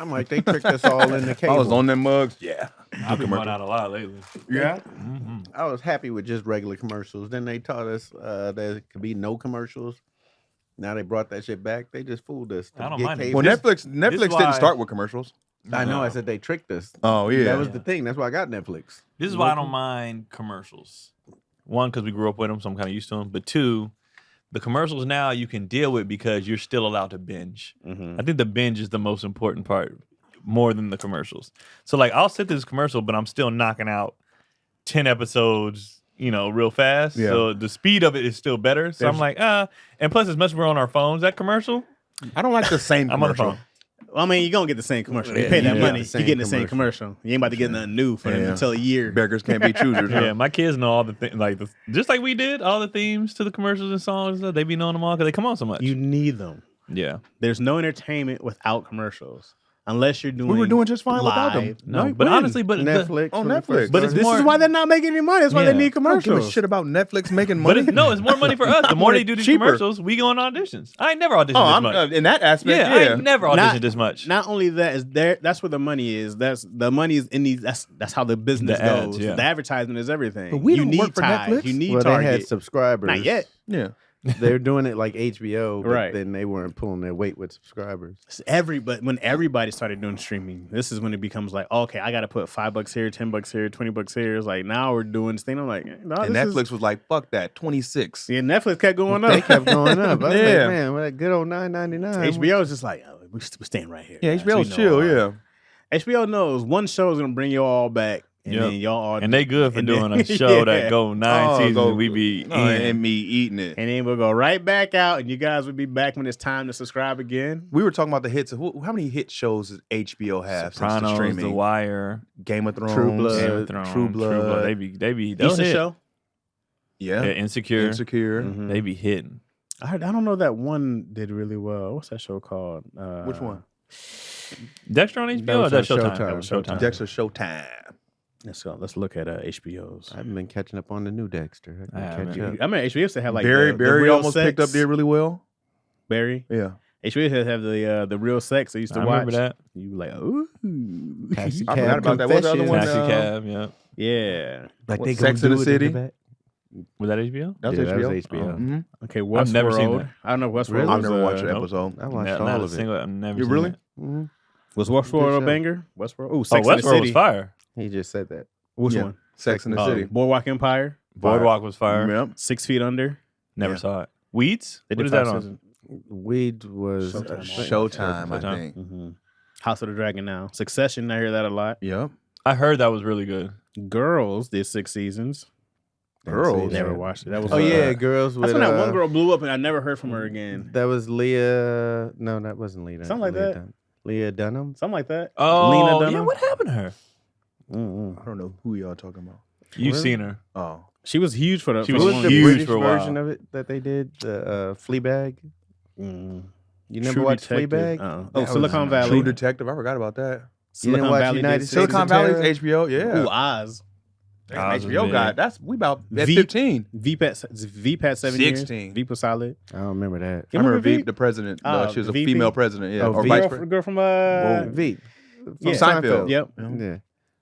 I'm like, they tricked us all in the cable. I was on them mugs. Yeah. I've been going out a lot lately. Yeah. Mm-hmm. I was happy with just regular commercials. Then they taught us there could be no commercials. Now they brought that shit back. They just fooled us. I don't mind it. Well, Netflix didn't start with commercials. I know. I said they tricked us. Oh, yeah. That was the thing. That's why I got Netflix. This is why I don't mind commercials. One, because we grew up with them, so I'm kind of used to them. But two, the commercials now you can deal with because you're still allowed to binge. Mm-hmm. I think the binge is the most important part, more than the commercials. So, like, I'll sit through this commercial, but I'm still knocking out 10 episodes, real fast. Yeah. So the speed of it is still better. So I'm like, and plus, as much as we're on our phones, that commercial, I don't like the same I'm on the commercial. phone. I mean, you're going to get the same commercial. You Yeah, pay that you money, get the you're getting the same same commercial. You ain't about to get nothing new for them until a year. Beggars can't be choosers. Yeah, my kids know all the things, just like we did, all the themes to the commercials and songs. They be knowing them all because they come on so much. You need them. Yeah. There's no entertainment without commercials. Unless you're doing We were doing just fine without them. live. No, Like, but when? honestly, Netflix. on when it Netflix. first But it's started. This is why they're not making any money. That's why they Yeah. need I don't give commercials. a shit about Netflix making But money. it's more money for us. The more they do these Cheaper. commercials, we go on auditions. I ain't never auditioned this much. in that aspect, Yeah, I ain't never auditioned Not- this much. Not only that is there. That's where the money is. The money is in these. That's how the business The ads, goes. yeah. The advertisement is everything. But we you don't need work for ties. Netflix. You need Well, they had Target. subscribers. Not yet. Yeah. They're doing it like HBO, but Right. then they weren't pulling their weight with subscribers. But when everybody started doing streaming, this is when it becomes like, okay, I got to put $5 here, $10 here, $20 here. It's like now we're doing this thing. I'm like, no, And Netflix was like, fuck that, 26. Yeah, Netflix kept going They up. kept going up. I was Yeah. like, man, what that good old $9.99. HBO is just like, oh, we're staying right here. Yeah, guys. HBO's We know chill, all. yeah. HBO knows one show is gonna bring you all back, and Yep. then y'all all And they good for and doing then- a show Yeah. that go 9 seasons. We be in. and me eating it. And then we'll go right back out, and you guys will be back when it's time to subscribe again. We were talking about the hits. How many hit shows does HBO have since the Sopranos, streaming? The Wire, Game of Thrones, True Blood. Game of Thrones, True Blood. They be they'll Decent hit. show. Yeah, Yeah, Insecure. Insecure. Mhm. They be hitting. I don't know that one did really well. What's that show called? Which one? Dexter on HBO That or was that on Showtime? Showtime. That was Showtime. Dexter Showtime. Let's look at HBO's. I've been catching up on the new Dexter. I I can catch haven't. up. I mean, HBO used to have like Barry the real almost sex. picked up there really well. Barry. Yeah, HBO used to have the real sex. I used to I watch. remember that. You were like, ooh, Taxi I Cab forgot about that. What was the other one? Taxi Uh, Cab, yeah. yeah. Like What, they Sex gonna in the do it City? back? Was that HBO? that was Yeah, HBO. that was HBO. Mhm. Okay, I've Westworld. never seen that. I don't know if Westworld. Really? Was, I've never watched an nope. episode. I watched Not all a of it. single. I've never You seen really? that. Mhm. Was Westworld Good a show. banger? Westworld. Oh, Oh, Sex in the Westworld City. was fire. He just said that. Which Yeah. one? Sex in the Oh. City. Boardwalk Empire. Boardwalk was fire. Yep. 6 Feet Under. Never Yeah. saw it. Weeds? They What did is that 5 on? seasons. Weed was Showtime, I Showtime. think. Mm-hmm. House of the Dragon now. Succession, I hear that a lot. Yep. I heard that was really good. Girls did 6 seasons. Girls. Never watched it. That was Oh yeah, girls with That's when that one girl blew up and I never heard from her again. That was Leah. No, that wasn't Leah. Something like that. Leah Dunham. Something like that. Oh, Lena yeah. Dunham? What happened to her? Mm-mm. I don't know who y'all talking about. You've Really? seen her. Oh, She was huge for the. She for was What the was one- the huge British for a while. version of it that they did? The Fleabag. Mm. You never True watched Detective. Fleabag? Oh, That was Silicon Valley. True Detective. I forgot about that. You didn't watch United did States Silicon of Valley's Terror? HBO. Yeah. Ooh, Oz. That's Oz HBO was got. big. We about at V- 15. VPAT 7 years. 16. Veep was solid. I don't remember that. You I remember Veep? Veep, the president. Oh, She was a VP? female president. Yeah. Oh, or Veep. vice Girl, president. girl from Veep. Yeah. Seinfeld. Yep.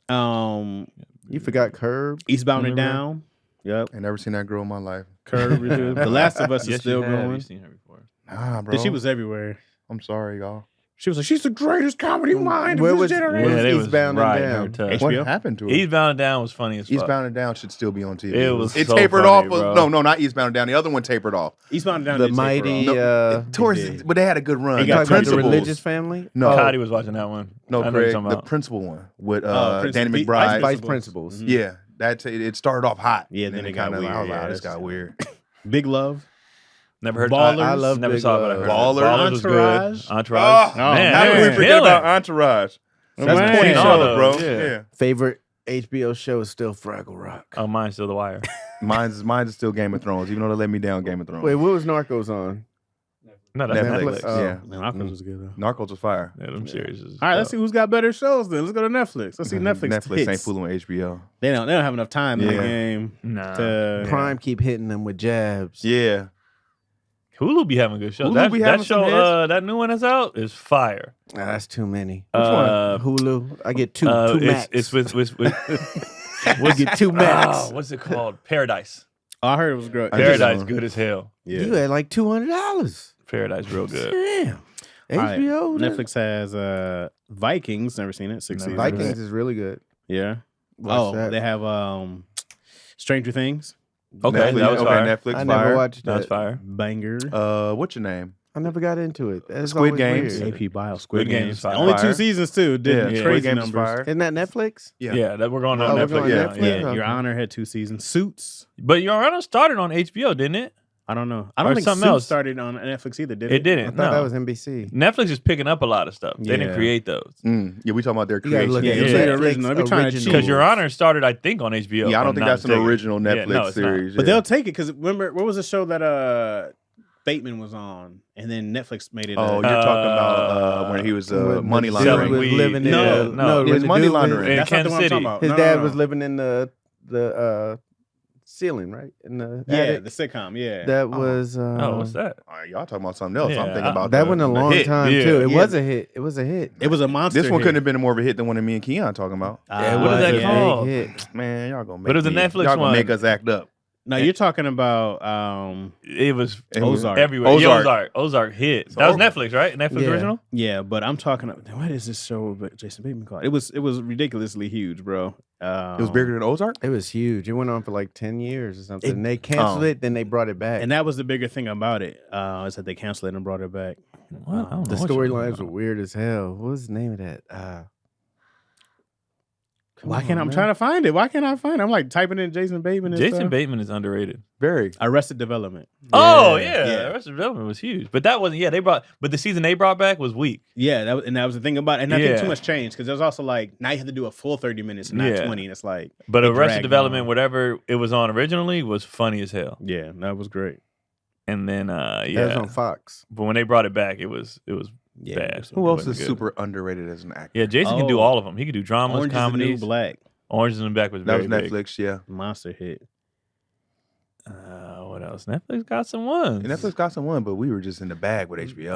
Yeah. You forgot Curb. Eastbound and Remember? Down. Yep. I never seen that girl in my life. Curb. The Last of Us is Yes, still you have. going. You've seen her before. Nah, bro. She was everywhere. I'm sorry, y'all. She was like, she's the greatest comedy mind Where of was- this where generation. was they was Eastbound and riding Down? her tough. HBO? What happened to her? Eastbound and Down was funny as fuck. Eastbound and Down should still be on TV. It was It so tapered funny, off. bro. No, not Eastbound and Down. The other one tapered off. Eastbound and Down The did take her mighty. off. Towards, did. but they had a good run. He got Talking about the Principles. religious family. No. Cotty was watching that one. No, I know what you're Craig, talking the about. principal one with Principal- Danny Vice McBride. Vice principals. Mhm. Yeah, it started off hot. Yeah, and then it got kinda weird. I was like, Yeah, oh, this that's- got weird. Big Love. Never heard. Ballers. I love Never Big saw it, but I Love. heard. Ballers. Ballers was Entourage. good. Entourage. Oh, man, how they can we were forget killing. about Entourage? That's Man. a 20 No, show, bro. yeah. Yeah. Favorite HBO show is still Fraggle Rock. Oh, mine's still The Wire. Mine's still Game of Thrones, even though they let me down Game of Thrones. Wait, what was Narcos on? No, that's Netflix. Netflix. Oh. Yeah. Man, Narcos was good though. Narcos was fire. Yeah, them series. Is All right, let's dope. see who's got better shows then. Let's go to Netflix. Let's see Netflix. Netflix hits. ain't fooling with HBO. They don't have enough time in the Yeah. game Nah. to Prime keep hitting them with jabs. Yeah. Hulu be having good shows. Hulu be having that some show, hits. that new one that's out is fire. Nah, that's too many. Which one? Hulu. I get two max. It's with We'll get two max. what's it called? Paradise. I heard it was great. Paradise, good as hell. Yeah. You had like $200. Paradise, real good. Damn. All right, HBO. Netflix has Vikings. Never seen it. 6 seasons. Vikings is really good. Yeah. Watch that. They have Stranger Things. Okay, Netflix, that was fire. Netflix. I fire. never watched That was that. fire. Banger. What's your name? I never got into it. That's Squid always Games. weird. AP Bio. Squid Squid Games Games. is fire. Only Fire. 2 seasons too. Did Yeah, crazy Squid Games is numbers. fire. Isn't that Netflix? Yeah. Yeah, that we're going on Oh, we're Netflix. going Yeah. Netflix? Yeah, Okay. Your Honor had 2 seasons. Suits. But Your Honor started on HBO, didn't it? I don't know. I Or don't think something Suits else. started on Netflix either. Did It it? I didn't. thought No. that was NBC. Netflix is picking up a lot of stuff. They didn't Yeah. create those. Yeah, we talking about their You gotta creation. look Yeah, at it was Yeah. like Netflix original. They be trying to cheat. Because Your Honor started, I think, on HBO. Yeah, I if don't I'm think not that's an mistaken. original Yeah, Netflix no, it's not. series. But yeah. they'll take it because remember what was the show that Bateman was on, and then Netflix made it. Oh, you're talking about when he was When money the dude Selling laundering. was weed. living in No, the- no. when His the money dude was- laundering. In that's not the Kansas one I'm talking City. about. His No, dad no, was no. living in the ceiling, right? In the Yeah, attic. the sitcom. Yeah. That was Oh, what's that? All right, y'all talking about something else. I'm Yeah, thinking about that the- went a the long hit. time Yeah. too. It Yeah. was a hit. It was a hit. It was a monster. This one hit. couldn't have been more of a hit than one of me and Keon talking about. Yeah, what is that a big called? hit. Man, y'all gonna make But it was a me- Netflix y'all gonna one. make us act up. No, you're talking about It was Ozark. everywhere. Ozark. Ozark hit. So That was Ozark. Netflix, right? Netflix Yeah. original? Yeah, but I'm talking. What is this show with Jason Bateman called? It was ridiculously huge, bro. It was bigger than Ozark. It was huge. It went on for like 10 years or something. It- And they canceled Oh. it, then they brought it back. and that was the bigger thing about it. Is that they canceled it and brought it back. What? I don't know the what you're storylines talking were about. weird as hell. What was the name of that? Why can't I'm trying to find it? Why can't I find it? I'm like typing in Jason Bateman. And Jason stuff. Bateman is underrated. Very. Arrested Development. Oh Yeah. yeah, Arrested Development was huge, but that wasn't. Yeah, but the season they brought back was weak. Yeah, that was the thing about it. And I think Yeah. too much changed because there's also like now you have to do a full 30 minutes and not Yeah. 20. And it's like, But it Arrested dragged Development, on. whatever it was on originally, was funny as hell. Yeah, that was great. And then That was yeah, on Fox. but when they brought it back, it was Yeah, bad. Who It else wasn't is good. super underrated as an actor? Yeah, Jason can do Oh. all of them. He could do dramas, Orange is the New comedies. Black. Orange is the New Black was That very was big. Netflix. Yeah, Monster hit. What else? Netflix got some ones. and Netflix got some one, but we were just in the bag with HBO.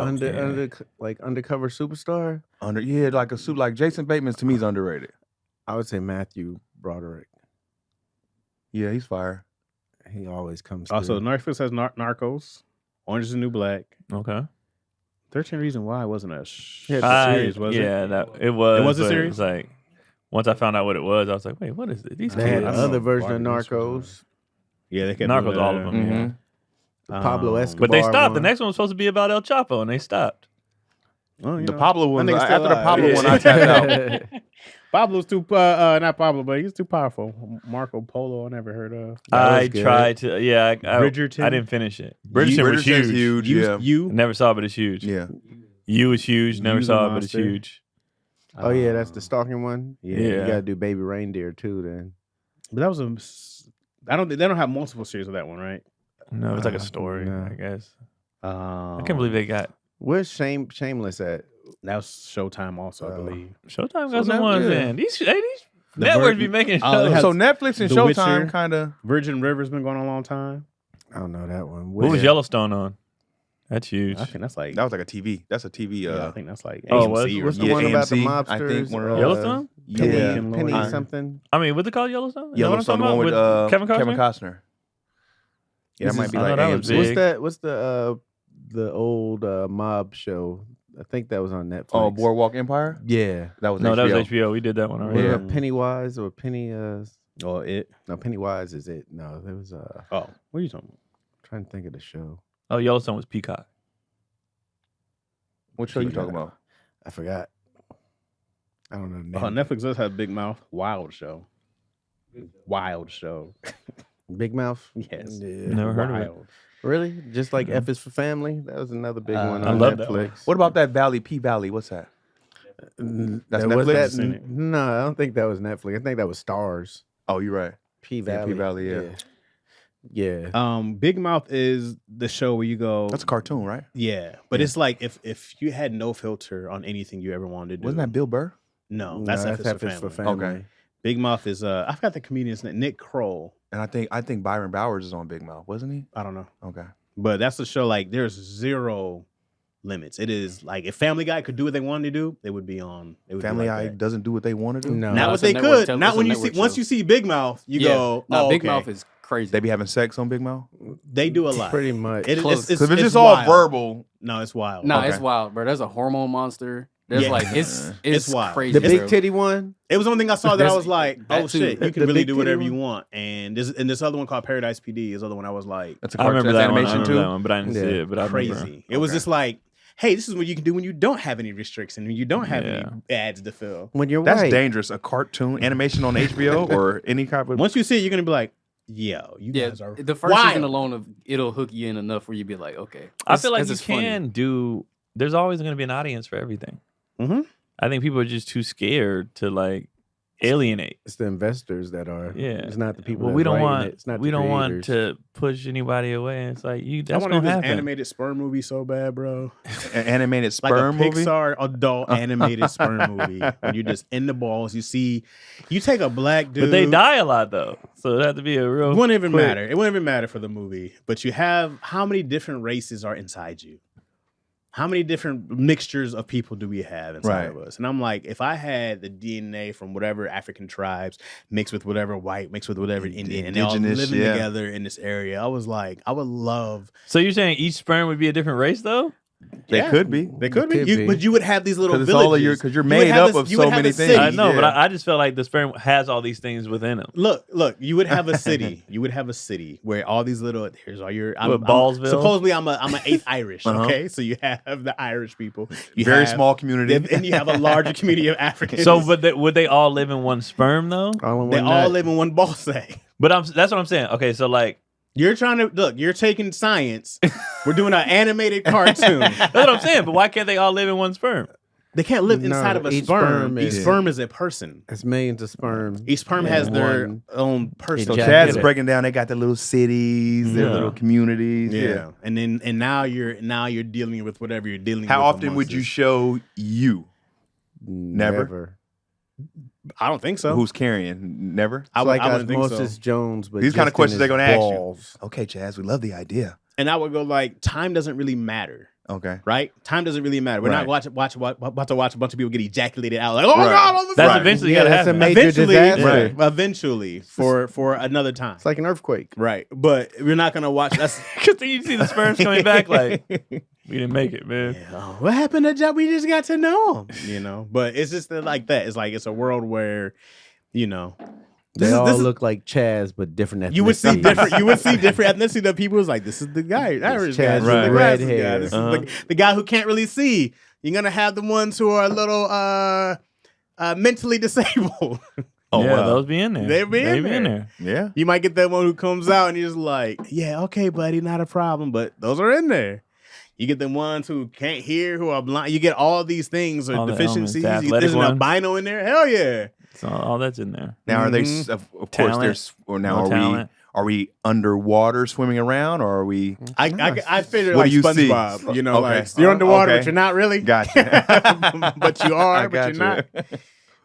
Undercover superstar. Yeah, like a suit like Jason Bateman to me is underrated. I would say Matthew Broderick. Yeah, he's fire. He always comes. Also, through. Netflix has Narcos. Orange is the New Black. Okay. 13 Reasons Why wasn't a Yeah, series, was it? Yeah, it was. It was a but series? was like once I found out what it was, I was like, wait, what is it? These They had kids. I don't another know. version of Barnabas was Narcos. Yeah, they kept Narcos, doing all that. of them. Yeah. Mhm. Pablo Escobar. But they stopped. The one. next one was supposed to be about El Chapo, and they stopped. Oh, you The know. Pablo one. nigga's After still the alive. Pablo Yeah. one, I tapped out. Pablo's too not Pablo, but he's too powerful. Marco Polo, I never heard of. That I was good. tried to. Yeah, I Bridgerton? didn't finish it. Bridgerton was Bridgerton's huge. Yeah, You Never saw it, but it's huge. yeah. You was huge. Never You's a saw it, but it's monster. huge. Oh yeah, that's the stalking one. Yeah. You Yeah. gotta do Baby Reindeer too. Then But that was I don't think they don't have multiple series of that one, right? No, it's like a story, No. I guess. I I can't believe they got where's Shameless at? that was Showtime also, I Oh. believe. Showtime So got some now- ones yeah. in. These The networks Vir- be making Oh, they shows. had- So Netflix and The Showtime Witcher. kind of. Virgin River's been going on a long time. I don't know that one. What was Yeah. Yellowstone on? That's huge. I think that's like That was like a TV. That's a TV. yeah, I think that's like Oh, AMC or What's the Yeah, one about the AMC, mobsters? I think one of those. Yellowstone? Yeah, Penny Penny Lawyer. something. I mean, what's it called? Yellowstone? Is that what I'm Yellowstone, the talking one about? with Kevin Costner. Kevin Costner. Yeah, This that might is- be I like know that was AMC. big. What's that? What's the old mob show? I think that was on Netflix. Oh, Boardwalk Empire. Yeah. That was No, that was HBO. HBO. We did that one What already. Yeah. about Pennywise or Penny? Oh, it. No, Pennywise is it. No, there was Oh, what are you talking about? trying to think of the show. Oh, Yellowstone was Peacock. What show you talking about? I forgot. I don't know the name. Oh, Netflix does have Big Mouth. Wild show. Wild show. Big Mouth. Yes. Yeah. Never heard of it. Wild. Really? Just like Mhm. F is for Family. That was another big one I on love that one. Netflix. What about that Valley? P Valley? What's that? That's Was Netflix? that? Seen it. No, I don't think that was Netflix. I think that was Stars. Oh, you're right. P Yeah, Valley. P Valley, yeah. Yeah. Big Mouth is the show where you go. That's a cartoon, right? Yeah, but Yeah. it's like if you had no filter on anything you ever wanted to do. Wasn't that Bill Burr? No, No, that's F is F for Family. Okay. Big Mouth is I forgot the comedian's name. Nick Kroll. And I think Byron Bowers is on Big Mouth, wasn't he? I don't know. Okay. But that's the show. Like, there's zero limits. It is like if Family Guy could do what they wanted to do, they would be on. It would Family be like Guy that. doesn't do what they want to do. Not No, what it's a they network could. tele- Not it's a when you see network once show. you see Big Mouth, you go, No, oh, Big okay. Mouth is crazy. They be having sex on Big Mouth. They do a lot. Pretty much. Close. Because if it's just all wild. verbal, No, it's wild. No, Okay. it's wild, bro. There's a hormone monster. There's Yeah. like it's It's wild. crazy. The big bro. titty one. It was the only thing I saw that I was like, That oh too. shit, you The can really big do titty whatever one? you want. And this other one called Paradise PD is the other one I was like, that's a I remember cartoon. that That's one. I animation remember that too. one, but I didn't see Yeah. it. But I remember. crazy. It was Okay. just like, hey, this is what you can do when you don't have any restrictions, when you don't have Yeah. any ads to fill. When you're That's white. dangerous. A cartoon animation on HBO or any kind of. Once you see it, you're gonna be like, yo, you Yeah, guys are the first wild. season alone of it'll hook you in enough where you be like, okay. I feel like 'Cause you it's funny. can do. There's always going to be an audience for everything. Mhm. I think people are just too scared to like alienate. It's the investors that are. Yeah. It's not the people. Well, we that's don't writing want. It. It's not we the don't want creators. to push anybody away. It's like you. I That's want to gonna do this happen. animated Sperm movie so bad, bro. An animated Like sperm a movie. Pixar adult animated Sperm movie. When you're just in the balls, you take a black dude. But they die a lot though, so it have to be a real. It wouldn't even quick- matter. It wouldn't even matter for the movie. But you have how many different races are inside you? How many different mixtures of people do we have inside of us? And I'm like, if I had the DNA from whatever African tribes mixed with whatever white, mixed with whatever Indian, and they all Indigenous, living yeah. together in this area, I was like, I would love. So you're saying each sperm would be a different race though? They Yeah. could be. They could be. Could You- be. But you would have these little Because it's villages. all of your. Because you're You would made have up a- of you would so have many a things. city. I know, but Yeah. I just feel like the sperm has all these things within them. Look, you would have a city. You would have a city where all these little here's all your Ballsville? supposedly I'm an eighth Irish. Uh-huh. Okay, so you have the Irish people. You Very have- small community. and you have a larger community of Africans. So, but would they all live in one sperm though? All in they one all nut. live in one ball sack. But that's what I'm saying. Okay, so like You're trying to look. You're taking science. We're doing an animated cartoon. that's what I'm saying. But why can't they all live in one sperm? They can't live No, inside of a each sperm. sperm Each is- sperm is a person. It's millions of sperm. Each sperm Yeah, has their one own person. So ejaculate. Chaz is breaking down. They got their little cities, their Yeah. little communities. Yeah. And now you're dealing with whatever you're dealing with. How often amongst would you this. show you Never? I don't think so. who's carrying? Never. It's I like wouldn't think so. Osmosis Jones, but These kind of just in questions his they're gonna ask you. balls. Okay, Chaz, we love the idea. And I would go like, time doesn't really matter, Okay. right? Time doesn't really matter. We're not Right. about to watch a bunch of people get ejaculated out. Like, oh Right. God, all this That's time. eventually Yeah, gotta that's a happen. major eventually, disaster. Right. eventually for another time. It's like an earthquake. Right. But we're not gonna watch. That's Because then you see the sperms coming back like we didn't make it, man. oh, what happened to Job? We just got to know him, But it's just like that. It's like it's a world where, They this all is- look like Chaz, but different ethnicities. you would see different. You would see different ethnicity of people. It's like this is the guy, Irish guy, Chaz this is with the red glasses guy, hair. this is Uh-huh. the guy who can't really see. You're gonna have the ones who are a little mentally disabled. Oh, Yeah. well, those be in there. They be in in there. there. Yeah. You might get that one who comes out and he's like, "Yeah, okay, buddy, not a problem." But those are in there. You get the ones who can't hear, who are blind. You get all these things or All the elements, deficiencies. the athletic There's an ones. albino in there. Hell yeah. So all that's in there. Now are they? Mhm. Of course, Talent. there's. Or now More are talent. we underwater swimming around, or are we? I figured What like do you see? SpongeBob. Okay. Like you're underwater, Okay. but you're not really. Gotcha. But you are, I but you're gotcha. not.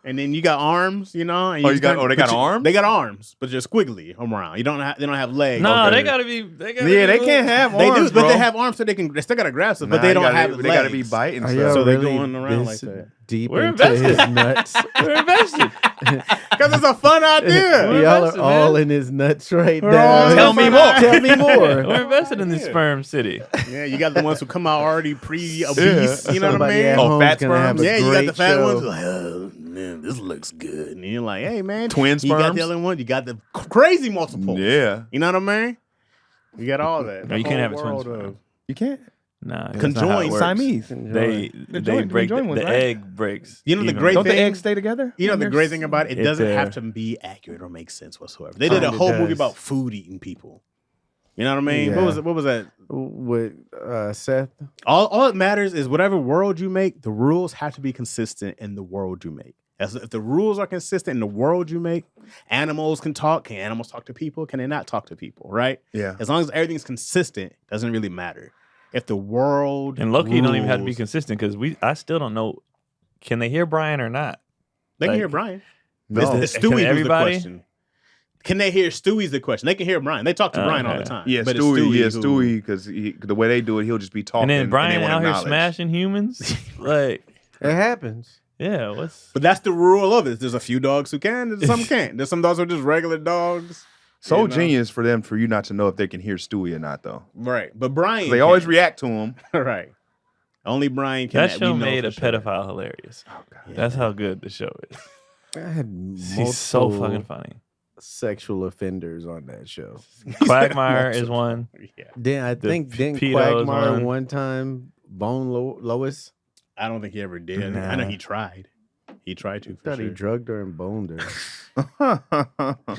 And then you got arms, and Oh, you just got- kinda- oh, they got but you- arms? They got arms, but they're squiggly around. They don't have legs. No, Okay. they gotta be. They gotta Yeah, be they can't have They arms, do, but bro. they have arms, so they still gotta grab stuff, but Nah, they don't gotta- have They gotta be legs. biting. Are stuff. y'all So they really going around this like that. deep We're into his invested. nuts? We're invested. Because it's a fun idea. We're Y'all invested, are all man. in his nuts right We're now. all Tell me in more. it. Tell me more. We're invested in this Yeah. sperm city. Yeah, you got the ones who come out already pre-obese. Yeah. You know what I Somebody mean? at Oh, home's fat gonna have sperms? a Yeah, you got the great fat show. ones. Like, oh man, this looks good. And you're like, hey man, Twin You got sperms? the other one. You got the crazy multiple. Yeah. You know what I mean? You got all that. No, The you can't whole have a twin world sperm. of- You can't. Nah, that's Conjoined not how it works. Siamese. They joint- break joint ones, the right? egg breaks. You know the even- great Don't the thing- eggs stay together? You know when the they're great thing about it, it It's doesn't there. have to be accurate or make sense whatsoever. They did a Kinda whole movie does. about food eating people. You know what I mean? Yeah. What was that? With Seth. All that matters is whatever world you make, the rules have to be consistent in the world you make. If the rules are consistent in the world you make, animals can talk. Can animals talk to people? Can they not talk to people? Right? Yeah. As long as everything's consistent, it doesn't really matter. If the world And Loki don't even have to be rules- consistent because I still don't know. Can they hear Brian or not? They can like- hear Brian. No. It's Can Stewie who's the everybody? question. Can they hear Stewie's the question? They can hear Brian. They talk to Brian all the Okay. time. Yeah, but it's Stewie, who- because the way they do it, he'll just be talking. And then Brian they won't out here acknowledge. smashing humans. Like, It happens. yeah, what's But that's the rule of it. There's a few dogs who can, and some can't. There's some dogs who are just regular dogs. So you know? genius for you not to know if they can hear Stewie or not, though. Right. But Brian They always can. react to him. Right. Only Brian can. that we show know made for a sure. pedophile hilarious. Oh, God. That's how good the show is. I had multiple He's so fucking funny. sexual offenders on that show. Quagmire is one. Yeah. Then I think didn't pedos Quagmire one. time bone Lois? I don't think he ever did. I know Nah. he tried. He tried to. For Thought he sure. drugged her and boned her.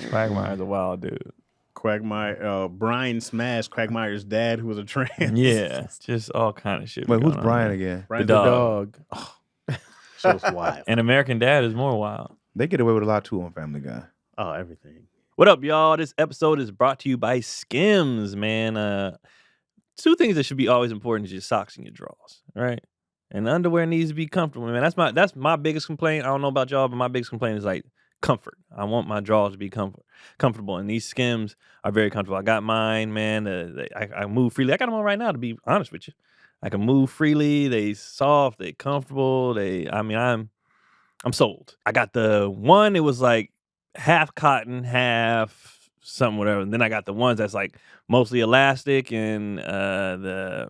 Quagmire's a wild dude. Quagmire. Brian smashed Quagmire's dad, who was a trans. Yeah, just all kind of shit. Wait, be who's going on Brian there. again? Brian's The a dog. Show's wild. And American Dad is more wild. They get away with a lot too on Family Guy. Oh, everything. What up, y'all? This episode is brought to you by Skims, man. Two things that should be always important is your socks and your drawers, right? And underwear needs to be comfortable, man. That's my biggest complaint. I don't know about y'all, but my biggest complaint is like comfort. I want my drawers to be comfortable, and these Skims are very comfortable. I got mine, man. I move freely. I got them on right now, to be honest with you. I can move freely. They soft. They comfortable. I'm sold. I got the one. It was like half cotton, half something, whatever. And then I got the ones that's like mostly elastic and I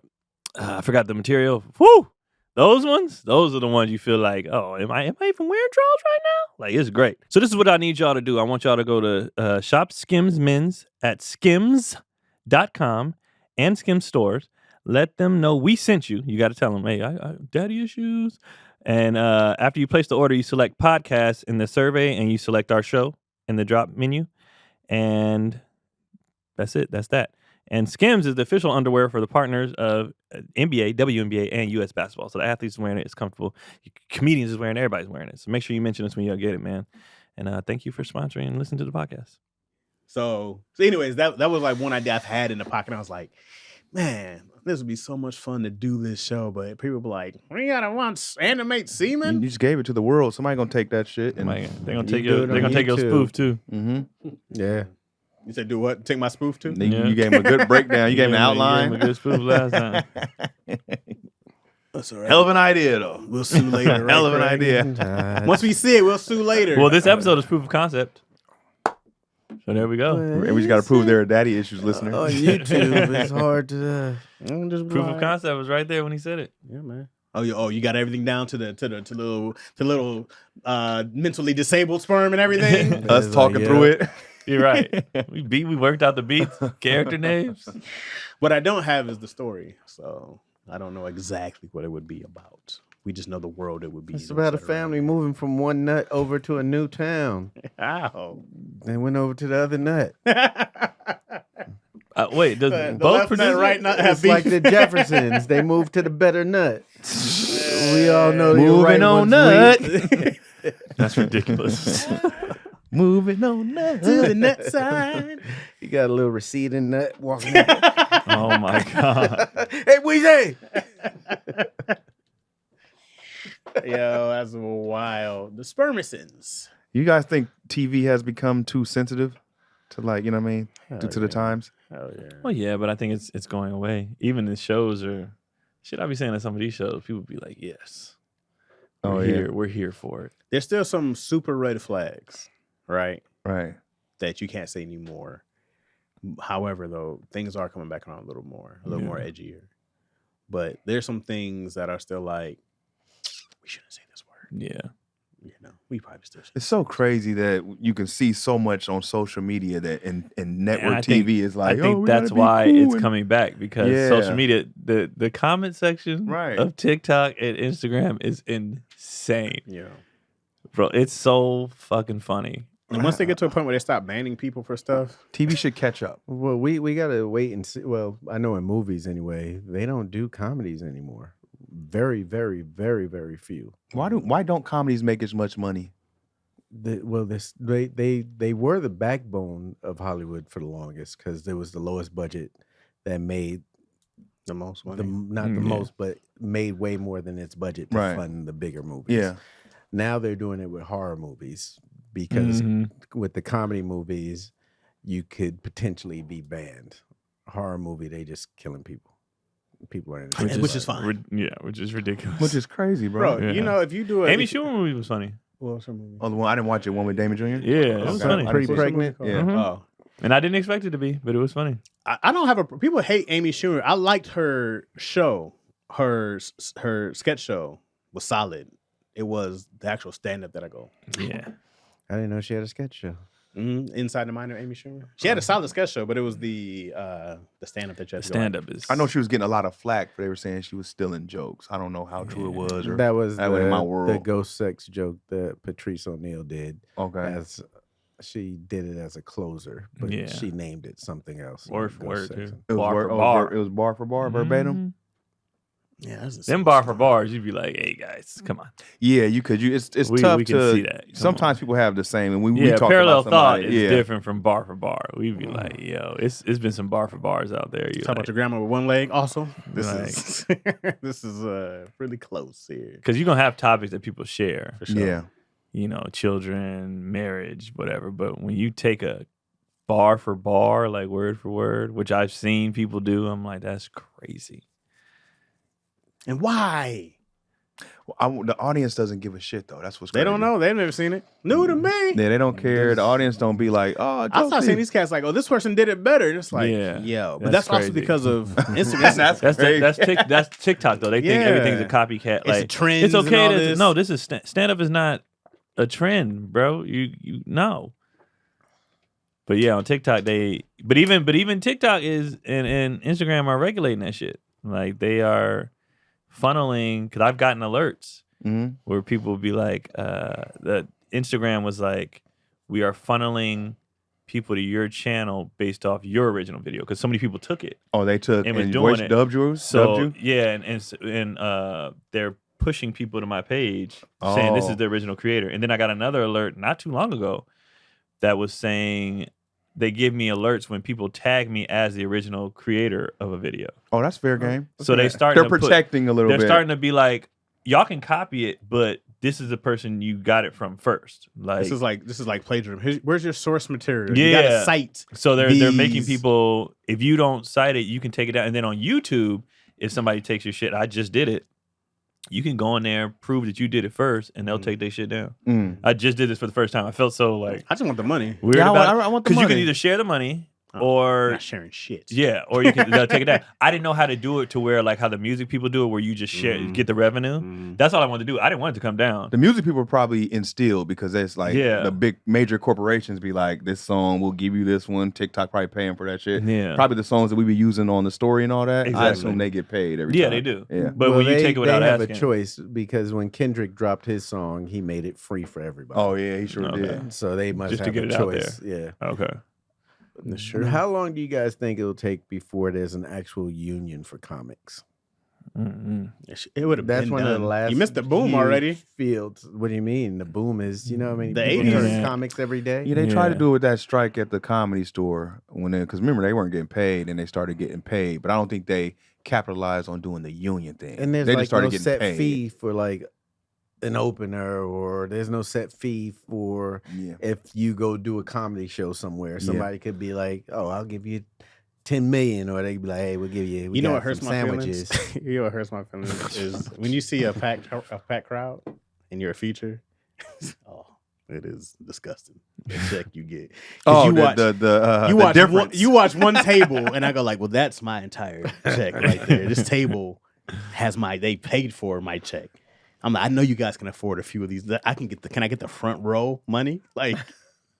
forgot the material. Woo! Those ones, those are the ones you feel like, oh, am I even wearing drawers right now? Like, it's great. So this is what I need y'all to do. I want y'all to go to shop Skims Men's at skims.com and Skims stores. Let them know we sent you. You got to tell them, hey, I daddy issues. And after you place the order, you select podcast in the survey and you select our show in the drop menu. And that's it. That's that. And Skims is the official underwear for the partners of NBA, WNBA, and U.S. basketball. So the athletes are wearing it. It's comfortable. Comedians is wearing it. Everybody's wearing it. So make sure you mention this when you get it, man. And thank you for sponsoring and listening to the podcast. So anyways, that was like one idea I've had in the pocket. I was like, man, this would be so much fun to do this show. But people be like, we gotta animate You semen. just gave it to the world. Somebody gonna take that shit. And They're gonna You take do your it they're on gonna take your YouTube. spoof too. Yeah. You said do what? Take my spoof too? Yeah. You gave him a good breakdown. You gave him an outline. You gave him a good spoof last time. That's all right. Hell of an idea, though. We'll sue later. Right, Hell of an Craig? idea. Once we see it, we'll sue later. Well, this episode is proof of concept. So there we go. And we just got to prove there are daddy issues, listener. On YouTube, it's hard to. Just Proof of like- concept was right there when he said it. Yeah, man. You got everything down to little mentally disabled sperm and everything. Us It's talking like, through yeah. it. You're right. We worked out the beats, character names. What I don't have is the story, so I don't know exactly what it would be about. We just know the world it would be. It's about a family moving from one nut over to a new town. Ow. They went over to the other nut. Wait, does The both left produce nut, right nut have It's like beef? the Jeffersons. They moved to the better nut. We all know the Moving right on one's nut. weak. That's ridiculous. Moving on nut. To the nut side. You got a little receding nut walking. Up. Oh my god. Hey, Weezy! Yo, that's wild. The spermicins. You guys think TV has become too sensitive to, like, you know what I mean? Due to the times? Oh yeah. Well, yeah, but I think it's going away. Even the shows are. Should I be saying that some of these shows, people be like, yes, we're here for it. There's still some super red flags, right? Right. That you can't say anymore. However, though, things are coming back around a little more edgier. But there's some things that are still like, we shouldn't say this word. Yeah. You know, we probably still should. It's so crazy that you can see so much on social media that and network I think- TV is like, I think we that's gotta be why cool it's and- coming back because Yeah. social media, the comment section Right. of TikTok and Instagram is insane, Yeah. bro. It's so fucking funny. And once they get to a point where they stop banning people for stuff, TV should catch up. Well, we gotta wait and see. Well, I know in movies anyway, they don't do comedies anymore. Very, very, very, very few. Why don't comedies make as much money? They were the backbone of Hollywood for the longest because there was the lowest budget that made the most money. not the Yeah. most, but made way more than its budget to Right. fund the bigger movies. Yeah. Now they're doing it with horror movies because Mhm. with the comedy movies, you could potentially be banned. A horror movie, they just killing people. People are in it. Which is fine. Which is ridiculous. Which is crazy, bro. Bro, Yeah. you know, if you do a Amy Schumer movie was funny. What was her movie? Oh, the one I didn't watch it. One with Damon Jr. Yeah, it was Okay. funny. I didn't see it. What's her Pregnant? movie Yeah. called? Mhm. Oh. And I didn't expect it to be, but it was funny. I don't have a people hate Amy Schumer. I liked her show. Her sketch show was solid. It was the actual stand up that I go. Yeah. I didn't know she had a sketch show. Inside the Mind of Amy Schumer. She had a solid sketch show, but it was the stand up that you had to go Stand up is. I know she was getting a lot of flack, but they were saying she was stealing jokes. I don't know how true it was. Or That was that was in my the world. ghost sex joke that Patrice O'Neal did. Okay. As she did it as a closer, but Yeah. she named it something else. Word for Ghost word, sex. too. It was Bar word- for oh, bar. It was bar for bar, verbatim. Mhm. Yeah, that's Them bar for bars, you'd be like, hey guys, come on. Yeah, you could. It's We tough can to see that. Come Sometimes people have the same, and we Yeah, talk parallel about thought somebody. is Yeah. different from bar for bar. We'd be like, yo, it's been some bar for bars out there. You Talk about your grandma with one leg. Also, this Like- is this is really close here because you're gonna have topics that people share. for sure. Yeah. You know, children, marriage, whatever. But when you take a bar for bar, like word for word, which I've seen people do, I'm like, that's crazy. And why? The audience doesn't give a shit though. That's what's They don't crazy. know. They've never seen it. New to me. Yeah, they don't care. The audience don't be like, oh, I start Josie. seeing these cats like, oh, this person did it better. And it's like, Yeah. yo. But That's that's also crazy. because of Instagram. That's TikTok though. They think everything's a Yeah. copycat. It's Like trends it's okay. and all To, this. no, this is stand up is not a trend, bro. You know. But yeah, on TikTok but even TikTok is and Instagram are regulating that shit. Like they are funneling because I've gotten alerts Mhm. where people will be like, the Instagram was like, we are funneling people to your channel based off your original video because so many people took it. Oh, they took And was and doing voice it. dubbed you? So Dubbed you? yeah, and they're pushing people to my page saying this Oh. is the original creator. And then I got another alert not too long ago that was saying they give me alerts when people tag me as the original creator of a video. Oh, that's fair game. So they start They're protecting a little they're bit. starting to be like, y'all can copy it, but this is the person you got it from first. Like This is like plagiarism. Where's your source material? You got Yeah. to cite. so they're making these- people, if you don't cite it, you can take it down. And then on YouTube, if somebody takes your shit, I just did it. You can go in there, prove that you did it first, and they'll take their shit down. Mm. I just did this for the first time. I felt so like I just want the money. weird Yeah, about I want the because you can money. either share the money I'm or not sharing shit. yeah, or you can they'll take it down. I didn't know how to do it to where like how the music people do it, where you just share Mhm. get the revenue. Mm. That's all I wanted to do. I didn't want it to come down. The music people are probably instilled because it's like Yeah. the big major corporations be like, this song, we'll give you this one. TikTok probably paying for that shit. Yeah. Probably the songs that we be using on the story and all that. I Exactly. assume they get paid every Yeah, time. they do. Yeah. But when you take it without they have asking, a choice because when Kendrick dropped his song, he made it free for everybody. Oh yeah, he sure Okay. did. So they must Just to have get a it out choice. Yeah. okay. Sure. How long do you guys think it'll take before there's an actual union for comics? Mm-mm. It would have That's been one done. of the last. You missed the boom huge already. Fields. What do you mean? The boom is, you know, what I mean, The people 80s. turn Yeah. comics every day. Yeah, they tried to Yeah. do it with that strike at the Comedy Store because remember they weren't getting paid and they started getting paid, but I don't think they capitalized on doing the union thing. And there's they like just started no getting set paid. fee for like an opener, or there's no set fee for Yeah. if you go do a comedy show somewhere. Yeah. Somebody could be like, "Oh, I'll give you 10 million," or they could be like, "Hey, we'll give you." We You know got what hurts some my sandwiches. feelings? You know what hurts my feelings is when you see a packed crowd and you're a feature. Oh, it is disgusting. The check you get. 'Cause Oh, you watch, the difference. you watch one table, and I go like, well, that's my entire check right there. This table has they paid for my check. I'm like, I know you guys can afford a few of these. I can get can I get the front row money? Like,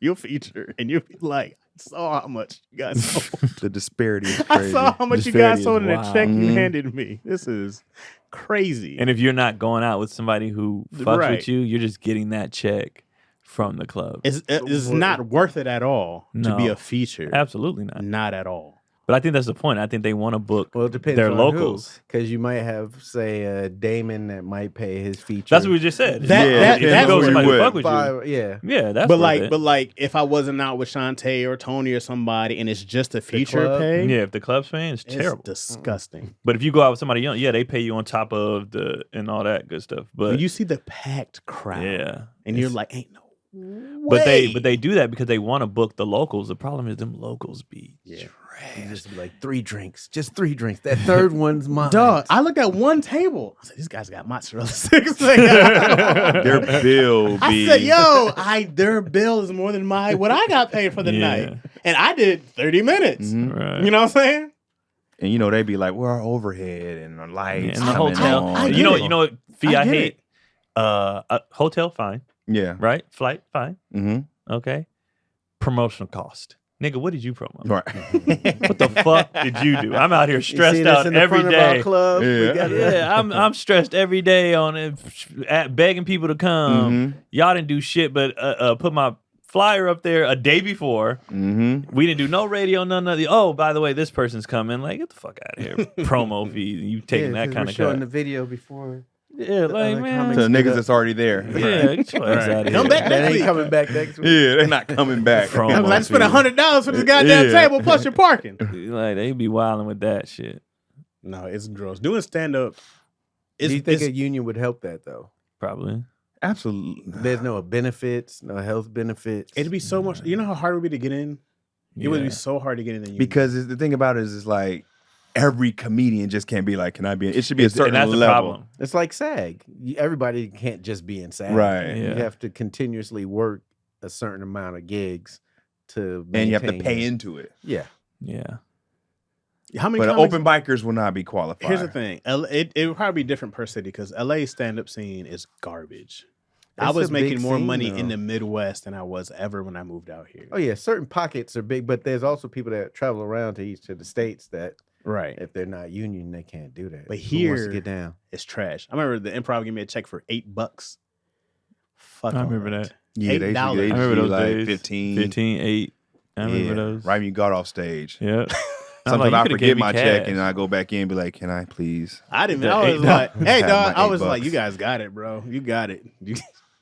you'll feature, and you'll be like, I saw how much you guys sold. the disparity is I crazy. saw how much you Disparity guys is sold in the wild. check you Mhm. handed me. This is crazy. And if you're not going out with somebody who fucks Right. with you, you're just getting that check from the club. it's not worth it at all to be No. a feature. Absolutely not. Not at all. But I think that's the point. I think they want to book Well, it depends their on locals. because you might have, say, Damon that might pay his feature. That's what we just said. That- If you that's go where with you somebody who would. fuck with you. Yeah. Yeah, that's But worth like, it. if I wasn't out with Shantae or Tony or somebody, and it's just a feature club? pay, Yeah, if the club's paying, it's it's terrible. disgusting. But if you go out with somebody young, yeah, they pay you on top of the and all that good stuff. But When you see the packed crowd, yeah, and you're it's- like, ain't no But they do that because they want to book the locals. The problem is them locals be You trash. just be like 3 drinks, just 3 drinks. That third one's mine. Dog, I looked at one table. I said, "These guys got mozzarella sticks." Like, Their bill I be. said, "Yo, their bill is more than what I got paid for the night, and I did 30 minutes." Mhm. Right. You know what I'm saying? And you know they be like, "Where our overhead and our lights And the coming hotel. on." I you get know, it. you know what fee I I get hate? A hotel, fine. Yeah. Right? Flight, fine. Mm-hmm. Okay. Promotional cost. Nigga, what did you promote? Right. What the fuck did you do? I'm out here You see stressed this out in the every front of our day. club? We Yeah. got Yeah, I'm stressed every day on it, begging people to come. Mm-hmm. Y'all didn't do shit but put my flyer up there a day before. Mm-hmm. We didn't do no radio, none of the. Oh, by the way, this person's coming. Like, get the fuck out of here. Promo fee. You taking that kind of showing cut. the video before. Yeah, like, other man. So the comics niggas that's already there. Yeah, get your ass out of here. Come back That next ain't week. coming back next week. Yeah, they're not coming back. Promo. I was like, spent fee. $100 for this goddamn Yeah. table plus your parking. Like, they be wilding with that shit. No, it's gross. Doing stand up. Do you think a union would help that though? Probably. Absolutely. There's no benefits, no health benefits. It'd be so much. You know how hard it would be to get in. It would Yeah. be so hard to get in the union. Because the thing about it is like every comedian just can't be like, can I be in? It should be a And certain that's the level. problem. It's like SAG. Everybody can't just be in SAG. Right. You Yeah. have to continuously work a certain amount of gigs to And you have to maintain pay your- into it. Yeah. Yeah. how many But comics- open bikers will not be qualified. Here's the thing. It would probably be different per city because LA stand-up scene is garbage. I It's was a big making more scene, money in though. the Midwest than I was ever when I moved out here. Oh yeah, certain pockets are big, but there's also people that travel around to each of the states that Right. if they're not union, they can't do that. But Who wants to here- get down. It's trash. I remember the Improv gave me a check for $8. Fuck. I all remember that. Yeah, they $8. used I to remember do those like days. 15. 15, 8. I remember those. Right when you got off stage. Yeah. Sometimes you I coulda forget gave me my check cash. and I go back in and be like, can I please? I didn't. The I was $8. like, "Hey, Have dog." my I was $8. like, "You guys got it, bro. You got it.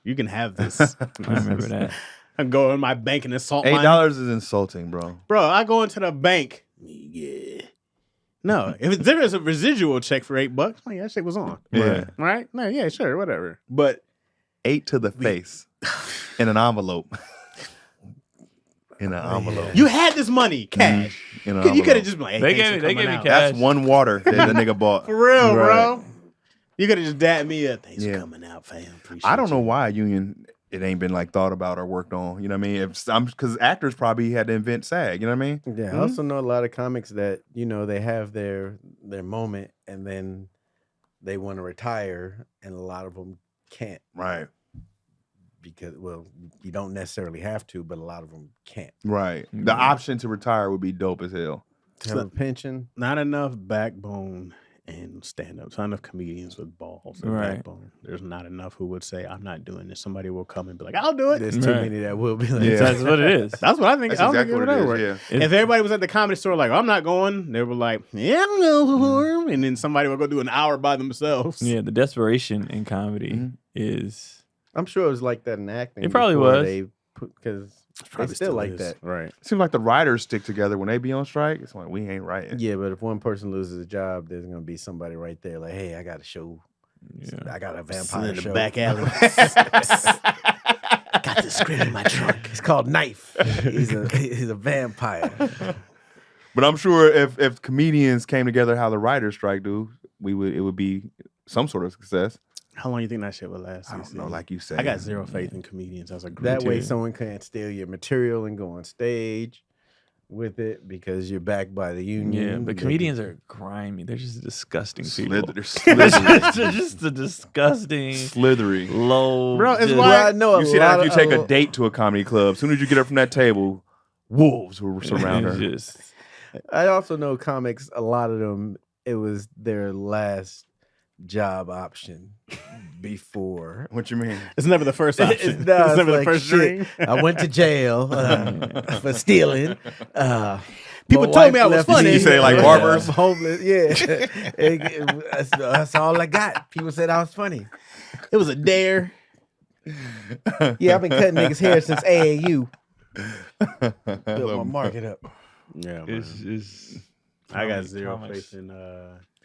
You can have this." I remember that. I go in my bank and assault $8 is insulting, bro. Bro, I go into the bank. Yeah. No, if there is a residual check for $8, oh yeah, that shit was on. Yeah. Right? No, yeah, sure, whatever. But 8 to the face in an envelope. In an envelope. you had this money, cash. In an You could have envelope. just been like, hey, They thanks gave for me coming out. cash. That's one water that the nigga bought. For real, Right. bro. You could have just dabbed me up. Thanks Yeah. for coming out, fam. Appreciate I don't know you. why a union it ain't been like thought about or worked on. You know what I mean? If I'm because actors probably had to invent SAG. You know what I mean? Yeah, I also know a lot of comics that, you know, they have their moment and then they want to retire and a lot of them can't Right. because, well, you don't necessarily have to, but a lot of them can't. Right. The option to retire would be dope as hell. To have a pension. Not enough backbone and stand-ups. Not enough comedians with balls and Right. backbone. There's not enough who would say, I'm not doing this. Somebody will come and be like, I'll do it. There's too Right. many that will be like, Yeah. That's what it is. That's what I think. That's I don't exactly think what it it would is. ever work. Yeah. If everybody was at the comedy store like, I'm not going, they were like, yeah, I'm going. And then somebody would go do an hour by themselves. Yeah, the desperation in comedy Mhm. is I'm sure it was like that in acting. It probably before was. They because they Probably still like is. that. Right. Seems like the writers stick together when they be on strike. It's like we ain't writing. Yeah, but if one person loses a job, there's gonna be somebody right there like, hey, I got a show. yeah. I got a Sitting vampire in the show. back alley. Got the script in my trunk. It's called Knife. He's a vampire. But I'm sure if comedians came together how the writers strike do, it would be some sort of success. How long you think that shit would last? I don't CC? know, like you said. I got zero faith in comedians as a group. That way, too. someone can't steal your material and go on stage with it because you're backed by the union. Yeah, but They can- comedians are grimy. They're just disgusting people. They're slithery. They're just a disgusting, Slithery. low. Bro, it's just- why- Well, I know You see that if you take a of- date to a comedy club, as soon as you get up from that table, wolves will surround it's her. just- I also know comics. A lot of them, it was their last job option before. What you mean? It's never the first option. It's, No, never the like, first shit, dream. I went to jail for stealing. People my told me wife I was left funny. You say like barbers? I'm homeless. Yeah, that's all I got. People said I was funny. It was a dare. Yeah, I've been cutting niggas' hair since AAU. Built my market up. Yeah, man. it's I got Comedy, zero comics. faith in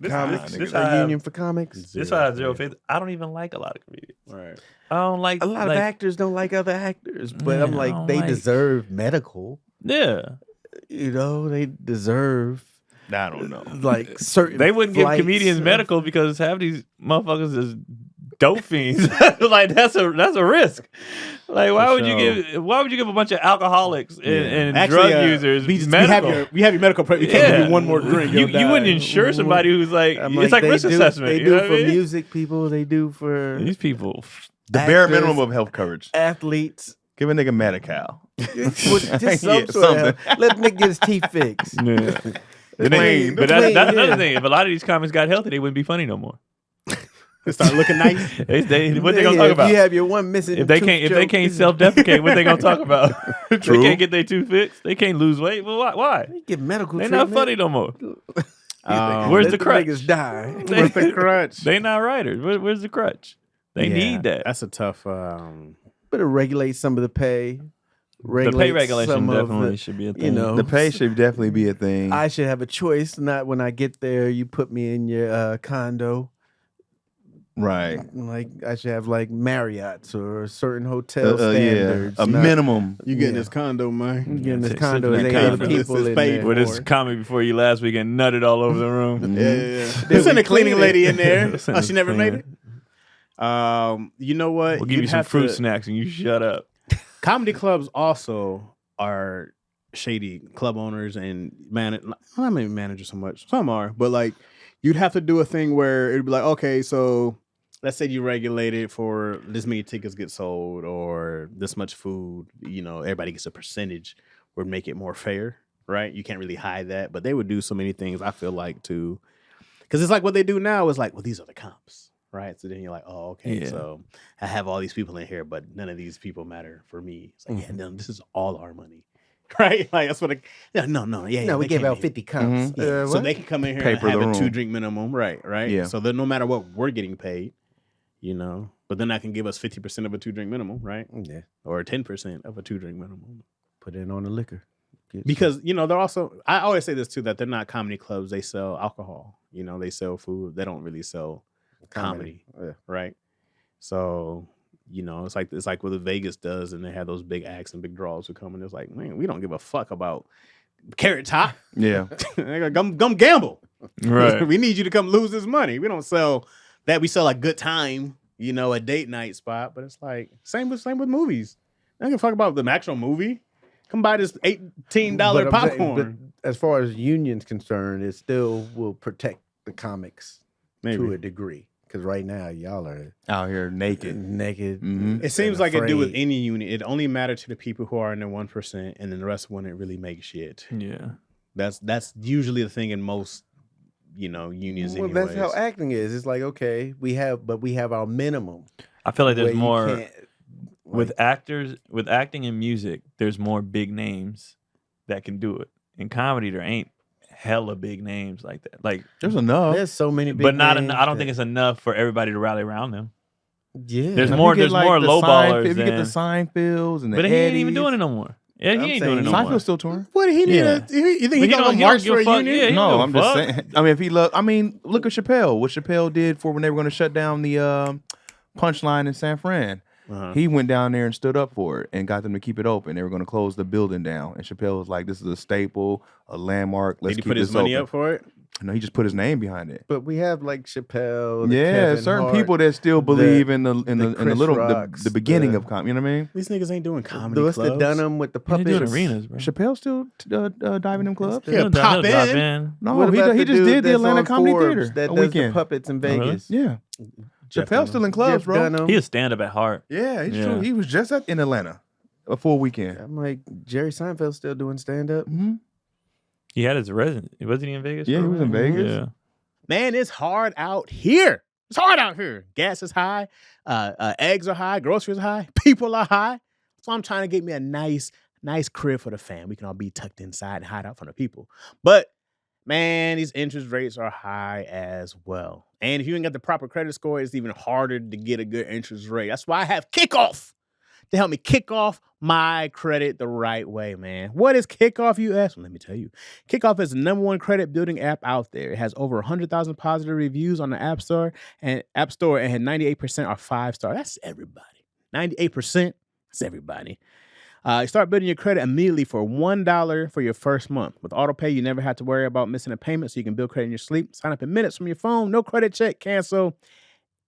Comics, this a I have- union for comics. This why I have zero faith. I don't even like a lot of comedians. Right. I don't like A lot of actors don't like other actors, but Yeah, I'm I like, don't they like- deserve medical. Yeah, You know, they deserve I don't know. like certain. they wouldn't give flights. comedians medical because half these motherfuckers is dope fiends. Like that's a risk. Like why would you give a bunch of alcoholics and Actually, drug users we medical? have your medical. You can't give me one more drink. You you'll wouldn't die. insure somebody who's like I'm it's like they risk do, assessment. They you do know what for I mean? music people. They do for These people. The bare actors, minimum of health coverage. athletes. Give a nigga Medi-Cal. Just Yeah, some sort something. of, let Nick get his teeth fixed. Yeah. The But clean, that's yeah. another thing. If a lot of these comics got healthy, they wouldn't be funny no more. They start looking nice. What they gonna Yeah, talk about? If you have your one missing, If they can't self-deprecate, what they gonna talk about? If they True. can't get their tooth fixed, they can't lose weight. Well, why? You get medical They're treatment. not funny no more. Let Where's the crutch? niggas die. Where's the crutch? They not writers. Where's the crutch? They Yeah, need that. That's a tough. Better regulate some of the pay. The pay regulation some of definitely the- should be a thing. you know, The pay should definitely be a thing. I should have a choice. Not when I get there, you put me in your condo. right. Like I should have like Marriott's or certain hotel Yeah. standards. A not- minimum. You get in Yeah. this condo, man. You get in this Sit condo. in that They got condo. people This is in paid there. With this for. comment before you last week and nutted all over the room. Yeah. Then There's we a cleaning clean lady it. in there. Send Oh, us she never made cleaner. it. You know what? We'll give you You'd some have fruit to- snacks and you shut up. Comedy clubs also are shady club owners and not maybe managers so much. Some are, but like you'd have to do a thing where it'd be like, okay, so let's say you regulate it for this many tickets get sold or this much food. You know, everybody gets a percentage. Would make it more fair, right? You can't really hide that, but they would do so many things. I feel like to, because it's like what they do now is like, well, these are the comps. Right. So then you're like, oh, okay. Yeah. So I have all these people in here, but none of these people matter for me. It's like, yeah, no, this is all our money. Right. Like that's what no. Yeah. No, we they gave came out in 50 comps. Mhm. here. So What? they can come in here Paper and the have a room. 2-drink minimum. Right. Yeah. So then no matter what we're getting paid, you know, but then I can give us 50% of a 2-drink minimum. Right. Yeah, Or 10% of a 2-drink minimum. put it on the liquor. Get Because, you know, they're also, I always say this too, that they're not comedy clubs. They sell alcohol. You know, they sell food. They don't really sell some comedy. Yeah. Right. So, you know, it's like what Vegas does, and they have those big acts and big draws who come, and it's like, man, we don't give a fuck about Carrot Top. Yeah. They go, come gamble. Right. We need you to come lose this money. We don't sell that. We sell a good time, you know, a date night spot. But it's like same with movies. I don't give a fuck about the actual movie. Come buy this $18 But I'm saying- popcorn. but as far as unions concerned, it still will protect the comics Maybe. to a degree. Because right now, y'all are Out here naked. naked. Mhm. It seems and like it do with afraid. any unit. It only matters to the people who are in the 1%, and then the rest wouldn't really make shit. Yeah. That's usually the thing in most, you know, unions. Well, anyways. that's how acting is. It's like, okay, we have our minimum. I feel like where there's you more can't, with like, actors, with acting and music, there's more big names that can do it. In comedy, there ain't hella big names like that. Like, There's enough. There's so many big but not. names I don't think that- it's enough for everybody to rally around them. Yeah. There's If more. you get, There's more the lowballers. Seinfeld- If you get than- the Seinfelds and the but he ain't even Eddies. doing it no more. Yeah, he I'm ain't saying doing it no more. Seinfeld's still touring. What he need? Yeah. You think But he he gonna don't march give for a a fuck. union? Yeah, he No, don't I'm give a just fuck. saying. I mean, if he I mean, look at Chappelle. What Chappelle did for when they were going to shut down the Punchline in San Fran. Uh-huh. He went down there and stood up for it and got them to keep it open. They were going to close the building down. And Chappelle was like, "This is a staple, a landmark. Let's Did he keep put his this money open." up for it? No, he just put his name behind it. But we have like Chappelle. the Yeah, Kevin certain Hart, people that still believe in the Chris little Rocks, the beginning the- of comedy. You know what I mean? These niggas ain't doing comedy What's clubs. the Dunham with the He puppets? do arenas, bro. Chappelle still diving in clubs. Yeah, He'll pop drop in. No, What he about he the just dude did the that's Atlanta on Comedy Forbes Theater that a does the weekend. puppets in really? Vegas? Yeah, Jeff Chappelle's Dunham. still in clubs, Jeff bro. Dunham. He a stand up at heart. Yeah, he's Yeah. true. He was just in Atlanta a full weekend. I'm like, Jerry Seinfeld still doing stand up. Mm-hmm. He had his residence. Wasn't he in Vegas? Yeah, for he a was in minute? Vegas. Yeah. Man, it's hard out here. It's hard out here. Gas is high. Eggs are high. Groceries are high. People are high. So I'm trying to get me a nice crib for the fam. We can all be tucked inside and hide out from the people. But man, these interest rates are high as well. And if you ain't got the proper credit score, it's even harder to get a good interest rate. That's why I have Kickoff to help me kick off my credit the right way, man. What is Kickoff, you ask? Well, let me tell you. Kickoff is the #1 credit building app out there. It has over 100,000 positive reviews on the App Store and had 98% are 5-star. That's everybody. 98%. That's everybody. Start building your credit immediately for $1 for your first month. With AutoPay, you never have to worry about missing a payment, so you can build credit in your sleep. Sign up in minutes from your phone. No credit check. Cancel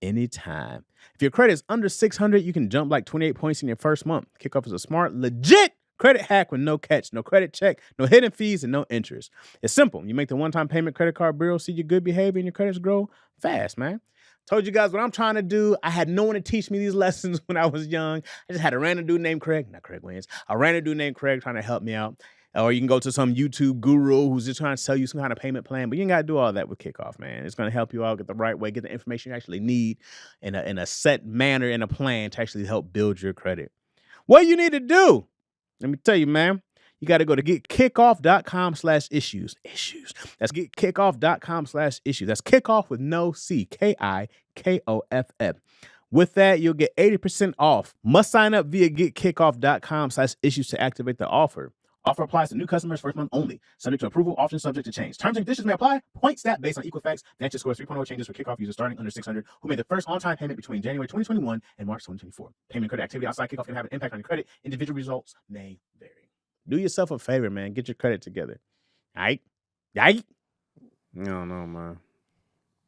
anytime. If your credit is under 600, you can jump like 28 points in your first month. Kickoff is a smart, legit credit hack with no catch, no credit check, no hidden fees, and no interest. It's simple. You make the one-time payment, credit card bureau, see your good behavior, and your credits grow fast, man. Told you guys what I'm trying to do. I had no one to teach me these lessons when I was young. I just had a random dude named Craig, not Craig Wayans, a random dude named Craig trying to help me out. Or you can go to some YouTube guru who's just trying to sell you some kind of payment plan. But you ain't got to do all that with Kickoff, man. It's going to help you out, get the right way, get the information you actually need in a set manner and a plan to actually help build your credit. What you need to do, let me tell you, man. You got to go to getkickoff.com/issues. Issues. That's getkickoff.com/issues. That's kickoff with no C. KIKOFF. With that, you'll get 80% off. Must sign up via getkickoff.com/issues to activate the offer. Offer applies to new customers first month only. Subject to approval, options subject to change. Terms and conditions may apply. Point stat based on Equifax. Financial scores 3.0 changes for Kickoff users starting under 600 who made the first on-time payment between January 2021 and March 2024. Payment credit activity outside Kickoff can have an impact on your credit. Individual results may vary. Do yourself a favor, man. Get your credit together. All right? I don't know, man.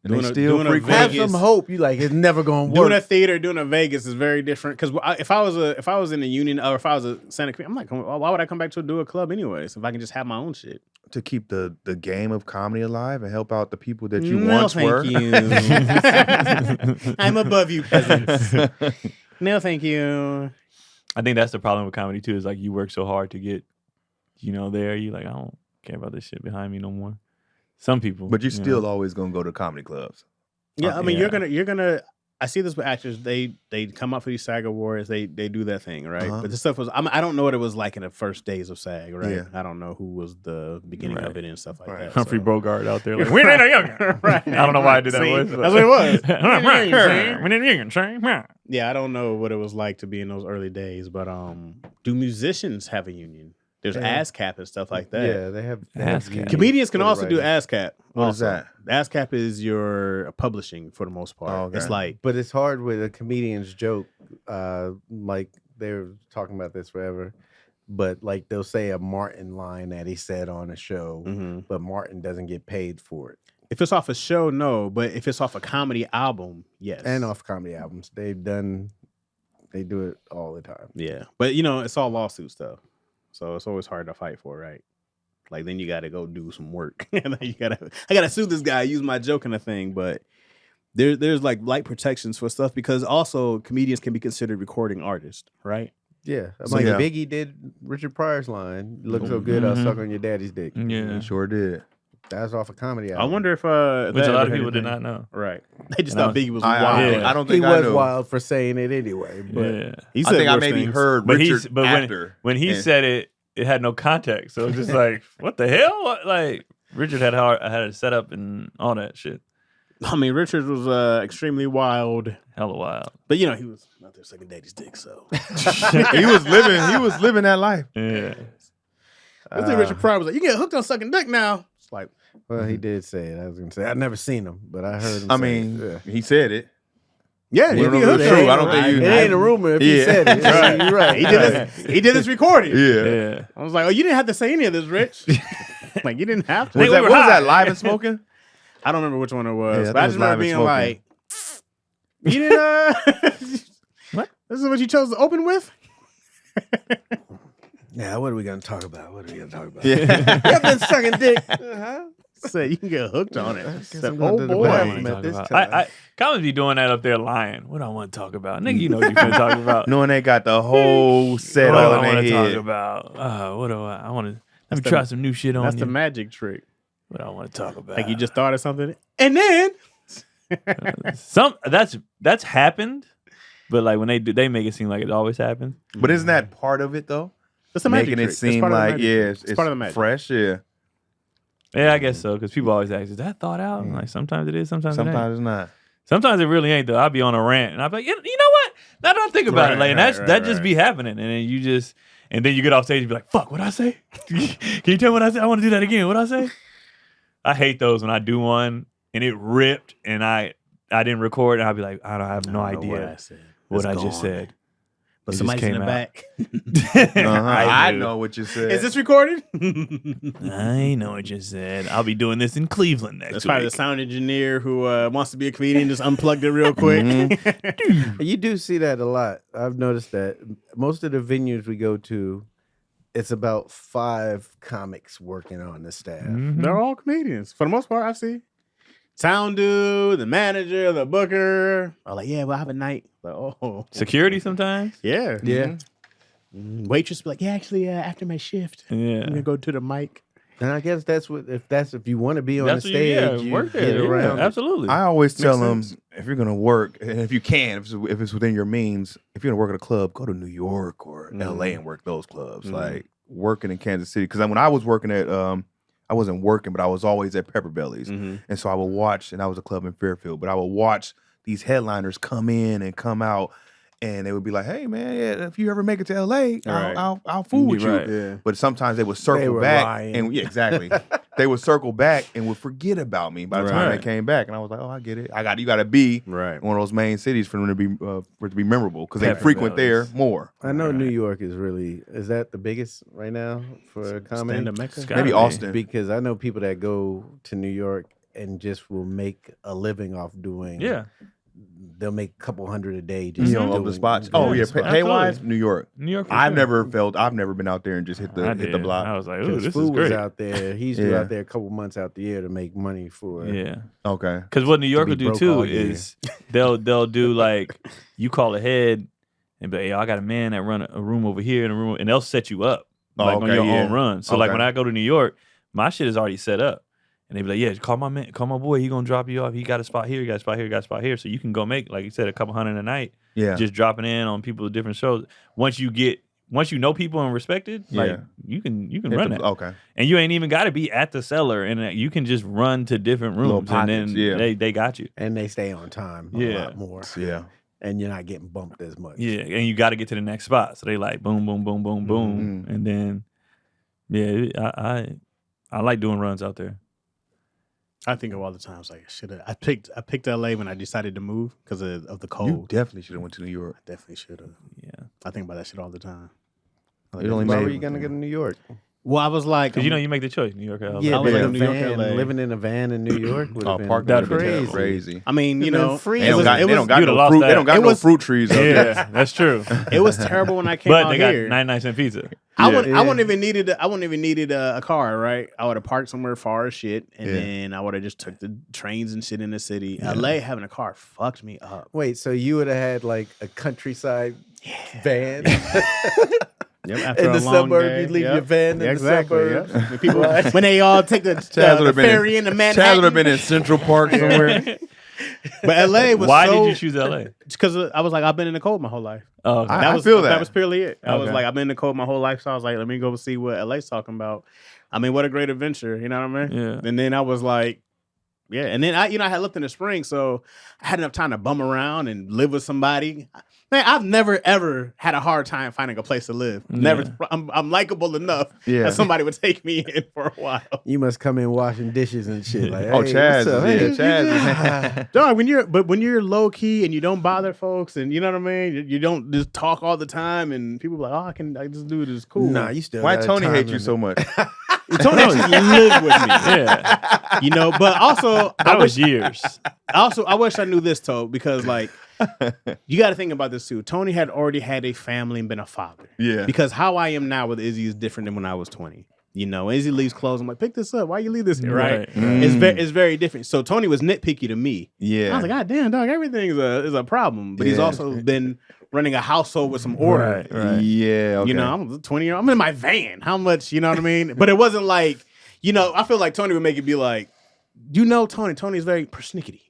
And they still freak. Have some hope. You like it's never gonna work. Doing a theater, doing a Vegas is very different. Because if I was in a union or if I was a Santa Cruz, I'm like, why would I come back to do a club anyways if I can just have my own shit? To keep the game of comedy alive and help out the people that you No, once thank were. you. I'm above you, peasants. No, thank you. I think that's the problem with comedy too. Is like you work so hard to get, there. You like I don't care about this shit behind me no more. Some people, But you're still always gonna go to comedy clubs. Yeah, I mean, Yeah. you're gonna. I see this with actors. They come up for these SAG awards. They do that thing, right? Uh-huh. But this stuff was. I don't know what it was like in the first days of SAG, right? Yeah. I don't know who was the beginning Right. of it and stuff like Right. that. Humphrey so. Bogart out there. Like, we need a young. Right. I don't know why I did that See? voice. That's what it was. We need a young. Yeah, I don't know what it was like to be in those early days, but do musicians have a union? There's Yeah. ASCAP and stuff like that. Yeah, they have ASCAP. unions Comedians can for the also do writers. ASCAP. What is also. that? ASCAP is your publishing for the most part. Oh, okay. It's like But it's hard with a comedian's joke. Like they're talking about this forever, but like they'll say a Martin line that he said on a show, but Martin doesn't get paid for it. if it's off a show, no. But if it's off a comedy album, yes. And off comedy albums, they do it all the time. Yeah, but it's all lawsuit stuff, so it's always hard to fight for, right? Like then you got to go do some work. And then I gotta sue this guy, use my joke and a thing. But there's like light protections for stuff because also comedians can be considered recording artists, right? Yeah, So, like yeah. Biggie did Richard Pryor's line, "Look so good, I'll Mhm. suck on your daddy's dick." Yeah, He sure did. That's off a comedy I album. wonder if which that a lot ever of had people did anything- not know. Right? They just No. thought Biggie was I wild. Yeah. don't he think I was know. wild for saying it anyway. But Yeah, He I said think I worse maybe things. heard But Richard when after. he and- said it, it had no context. So it's just like, what the hell? Like Richard had a setup and all that shit. I mean, Richard was extremely wild, Hella wild. but he was out there sucking daddy's dick. So he was living that life. Yeah. I think Richard Pryor was like, "You get hooked on sucking dick now." It's like, well, he did say it. I was gonna say I've never seen him, but I heard him. I say mean, it. he said it. yeah, We you don't get know if hooked it's on true. it. I don't think you- It ain't a rumor if he Yeah. said it. Right. You're right. He did this recording. Yeah. Yeah. I was like, "Oh, you didn't have to say any of this, Rich. Like, you didn't have to." Was Hey, that, we what were was that, high. Live and Smoking? I don't remember which one it Yeah, I was, think but I it just was Live remember and being Smoking. like, "You didn't." What? This is what you chose to open with? Yeah, what are we gonna talk about? Yeah. I've been sucking dick. Uh-huh. So you can get hooked on it. guess So, I'm gonna oh do the boy. bathroom at this time. Commons be doing that up there lying. What do I want to talk about? Nigga, you know what you finna talk about. Knowing they got the whole set What do all I in want their to talk head. about? What do I want to... Let me That's try the- some new shit on That's you. the magic trick. What do I want to talk about? Like you just thought of something, and then That's happened, but like when they make it seem like it always happens. But isn't that part of it though? that's the magic Making trick. it It's seem part of the like magic yeah, trick. it's part of the magic. fresh. Yeah. Yeah, I guess so. Because people always ask, "Is that thought out?" And like sometimes it is, sometimes it ain't. Sometimes it's not. Sometimes it really ain't though. I'll be on a rant and I'll be like, you know what? Now that I think about it, Right, like, and right, that just right. be happening, and then you get off stage and be like, "Fuck, what I say? Can you tell me what I said? I want to do that again. What I say?" I hate those when I do one and it ripped and I didn't record and I'll be like, I have no I don't know idea what I said. what It's I just gone. said. But It just somebody's in came the out. back. I do. know what you said. Is this recorded? I know what you said. I'll be doing this in Cleveland next That's probably the week. sound engineer who wants to be a comedian, just unplugged it real quick. You do see that a lot. I've noticed that most of the venues we go to, it's about 5 comics working on the staff. Mhm. They're all comedians. For the most part, I see. Sound dude, the manager, the booker. I'm like, yeah, we'll have a night. Like, oh. Security sometimes. Yeah. Yeah. Waitress be like, yeah, actually, after my shift, I'm Yeah. gonna go to the mic. And I guess that's what if you want to be on That's the what you, stage, yeah, you work get there. Yeah, around. absolutely. I always tell them sense. if you're gonna work, and if you can, if it's within your means, if you're gonna work at a club, go to New York or L.A. and work those clubs. Like working in Kansas City, because when I was working at, I wasn't working, but I was always at Pepper Belly's, and so I would watch, and I was a club in Fairfield, but I would watch these headliners come in and come out. And they would be like, "Hey man, yeah, if you ever make it to LA, I'll fool with you." Right. Yeah. But sometimes they would circle were back, lying. and yeah, exactly, they would circle back and would forget about me by the time Right. they came back. And I was like, "Oh, I get it. You got to be Right. one of those main cities for them to be for it to be memorable because they Pepper frequent Bellies. there more." I know New York is that the biggest right now for comedy? Stand-up Mecca? Scott. Maybe Gotta be. Austin. Because I know people that go to New York and just will make a living off doing. Yeah. They'll make a couple hundred a day. Just You know, doing of the spots. doing Oh the yeah, spots. pay wise, Absolutely. New York. New York. for I've sure. I've never been out there and just hit I the did. block. I was like, ooh, Because this Fu is was great. out there. He used to go Yeah. out there a couple months out the year to make money for. Yeah. Okay. Because what New York be will do broke too all year. is they'll do like you call ahead and be like, "Yo, I got a man that run a room over here and a room," and they'll set you up like on okay, your yeah. own run. So like Okay. when I go to New York, my shit is already set up, and they be like, "Yeah, call my man, call my boy. He gonna drop you off. He got a spot here. He got a spot here. He got a spot here." So you can go make, like you said, a couple hundred a night, Yeah. just dropping in on people with different shows. Once you know people and respected, like Yeah. you can Hit run the- that. Okay. And you ain't even got to be at the cellar, and you can just run to different Little rooms, and pockets, then yeah. they got you. And they stay on time a Yeah. lot more. Yeah. And you're not getting bumped as much. Yeah, and you got to get to the next spot. So they like boom, boom, boom, boom, boom, Mhm. and then I like doing runs out there. I think of all the times like I picked LA when I decided to move because of the You cold. definitely should have went to New York. I definitely should have. Yeah, I think about that shit all the time. I It only Why made- were you gonna go to New York? Well, I was like, because you make the choice, New York or LA. Yeah, I was but like a in New York, van, LA. living in a van in New York would have Oh, been parking that'd would be have been crazy. crazy. I mean, you It'd been know, free. They don't got, it they don't got you'd have no lost fruit. that. They don't got It no was- fruit trees out there. Yeah, that's true. it was terrible when I came But out they got here. 99-cent pizza. I Yeah. wouldn't even needed a car, right? I would have parked somewhere far as shit, and Yeah. then I would have just took the trains and shit in the city. LA having a car fucked me up. Wait, so you would have had like a countryside van Yep, after in a the long suburb? day, You'd leave yep. your van in Yeah, the exactly. suburbs. Yep. When people when they all take the Chaz would have been ferry into Chaz Manhattan. would have been in Central Park somewhere. But LA was Why so, did you choose LA? Because I was like, I've been in the cold my whole life. Oh, okay. I feel that. That was purely it. I was Okay. like, I've been in the cold my whole life, so I was like, let me go see what LA's talking about. I mean, what a great adventure, you know what I mean? Yeah. And then I was like, yeah. And then I had lived in the spring, so I had enough time to bum around and live with somebody. Man, I've never ever had a hard time finding a place to live. Never. Yeah. I'm likable enough Yeah. that somebody would take me in for a while. You must come in washing dishes and shit. Like, Oh, hey, Chaz. what's up? Yeah, Hey, Chaz. Dog, when you're low key and you don't bother folks and you know what I mean, you don't just talk all the time and people be like, oh, this dude is cool. Nah, you still. Why got a Tony time hate you limit. so much? Tony actually lived with me. Yeah, You know, but also that was years. I wish I knew this, Toe, because like you got to think about this too. Tony had already had a family and been a father. Yeah. Because how I am now with Izzy is different than when I was 20. You know, Izzy leaves clothes. I'm like, pick this up. Why you leave this here? Right. Right. It's very different. So Tony was nitpicky to me. Yeah. I was like, God damn, dog, everything is a problem. But he's Yeah. also been running a household with some order. Right. Yeah. Okay. You know, I'm 20 I'm in my van. How much, you know what I mean? But it wasn't like, you know, I feel like Tony would make it be like, you know, Tony's very persnickety.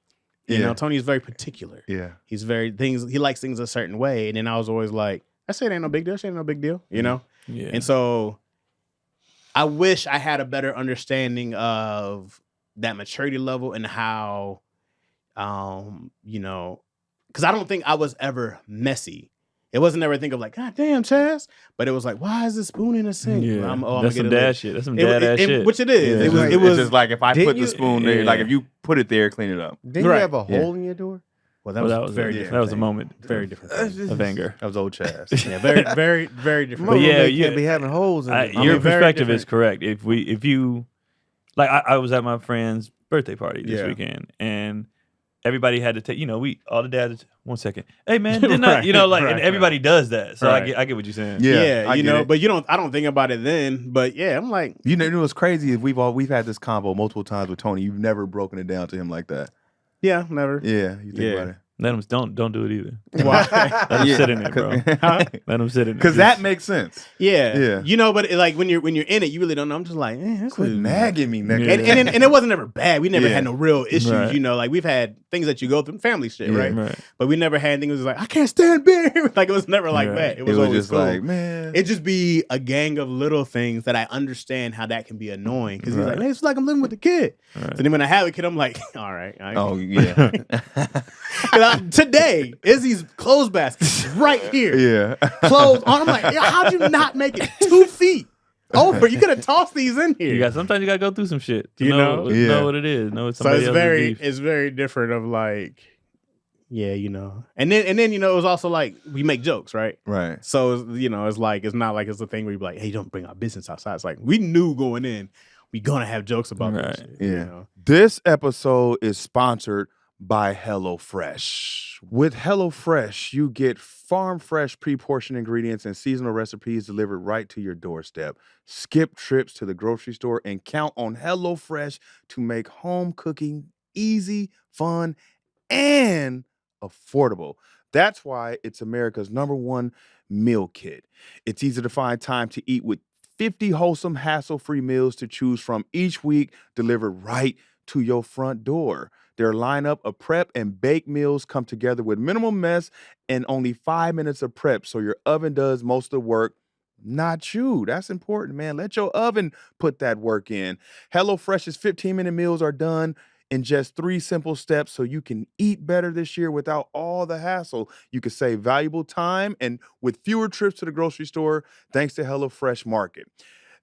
You know, Tony's very particular. Yeah. He's he likes things a certain way. And then I was always like, I say it ain't no big deal. Shit ain't no big deal, you know? Yeah. And so I wish I had a better understanding of that maturity level and how, you know, because I don't think I was ever messy. It wasn't ever a thing of like, God damn, Chaz. But it was like, why is this spoon in the sink? Yeah, I'm that's some dad shit. That's some dad ass shit. Which it is. Yeah. It was just like if I Didn't put the you- spoon there, like Yeah. if you put it there, clean it up. Didn't Right. you have a hole in your door? well, Well, that was very a, different. that was a thing. moment Very different. thing. of anger. That was old Chaz. Yeah, very, very, very different. But yeah, they you- can't be having holes in it. Your mean, very perspective is different. correct. If you like, I was at my friend's birthday party this Yeah. weekend, and everybody had to take. All the dads. 1 second. Hey man, didn't I? Right, And everybody does that. So Right. I get what you're saying. Yeah, I you get know, it. but I don't think about it then. But yeah, I'm like, You know what's crazy is we've had this convo multiple times with Tony. You've never broken it down to him like that. yeah, never. Yeah, you think Yeah. about it. Let him don't do it either. Why? Let him sit in it, bro. Huh? Let him sit in it. Because that makes sense. Yeah, Yeah. You know, but like when you're in it, you really don't know. I'm just like, this Quit is nagging me, nigga. Yeah. and it wasn't ever bad. We never Yeah. had no real issues. Right. You know, like we've had things that you go through, family shit, Yeah. right? Right. But we never had things that was like, I can't stand being here. Like it was never like Right. that. It It was, was always just cool. like, man. It just be a gang of little things that I understand how that can be annoying. Because he's like, Right. man, it's like I'm living with the kid. Right. So then when I have a kid, I'm like, all right. Oh yeah, Today, Izzy's clothes basket is right here. yeah. Clothes on. I'm like, yeah, how'd you not make it 2 feet over? You could have tossed these in here. Sometimes you gotta go through some shit. To You know know? Yeah. what it is. Know it's So somebody it's else's beef. very different of like, yeah, you know. And then it was also like we make jokes, right? Right. So it's like it's not like it's a thing where you be like, hey, don't bring our business outside. It's like we knew going in, we gonna have jokes about this Right. shit. Yeah. You know? This episode is sponsored by HelloFresh. With HelloFresh, you get farm fresh, pre-portioned ingredients and seasonal recipes delivered right to your doorstep. Skip trips to the grocery store and count on HelloFresh to make home cooking easy, fun, and affordable. That's why it's America's #1 meal kit. It's easy to find time to eat with 50 wholesome, hassle-free meals to choose from each week, delivered right to your front door. Their lineup of prep and bake meals come together with minimal mess and only 5 minutes of prep, so your oven does most of the work, not you. That's important, man. Let your oven put that work in. HelloFresh's 15-minute meals are done in just 3 simple steps, so you can eat better this year without all the hassle. You can save valuable time and with fewer trips to the grocery store thanks to HelloFresh Market.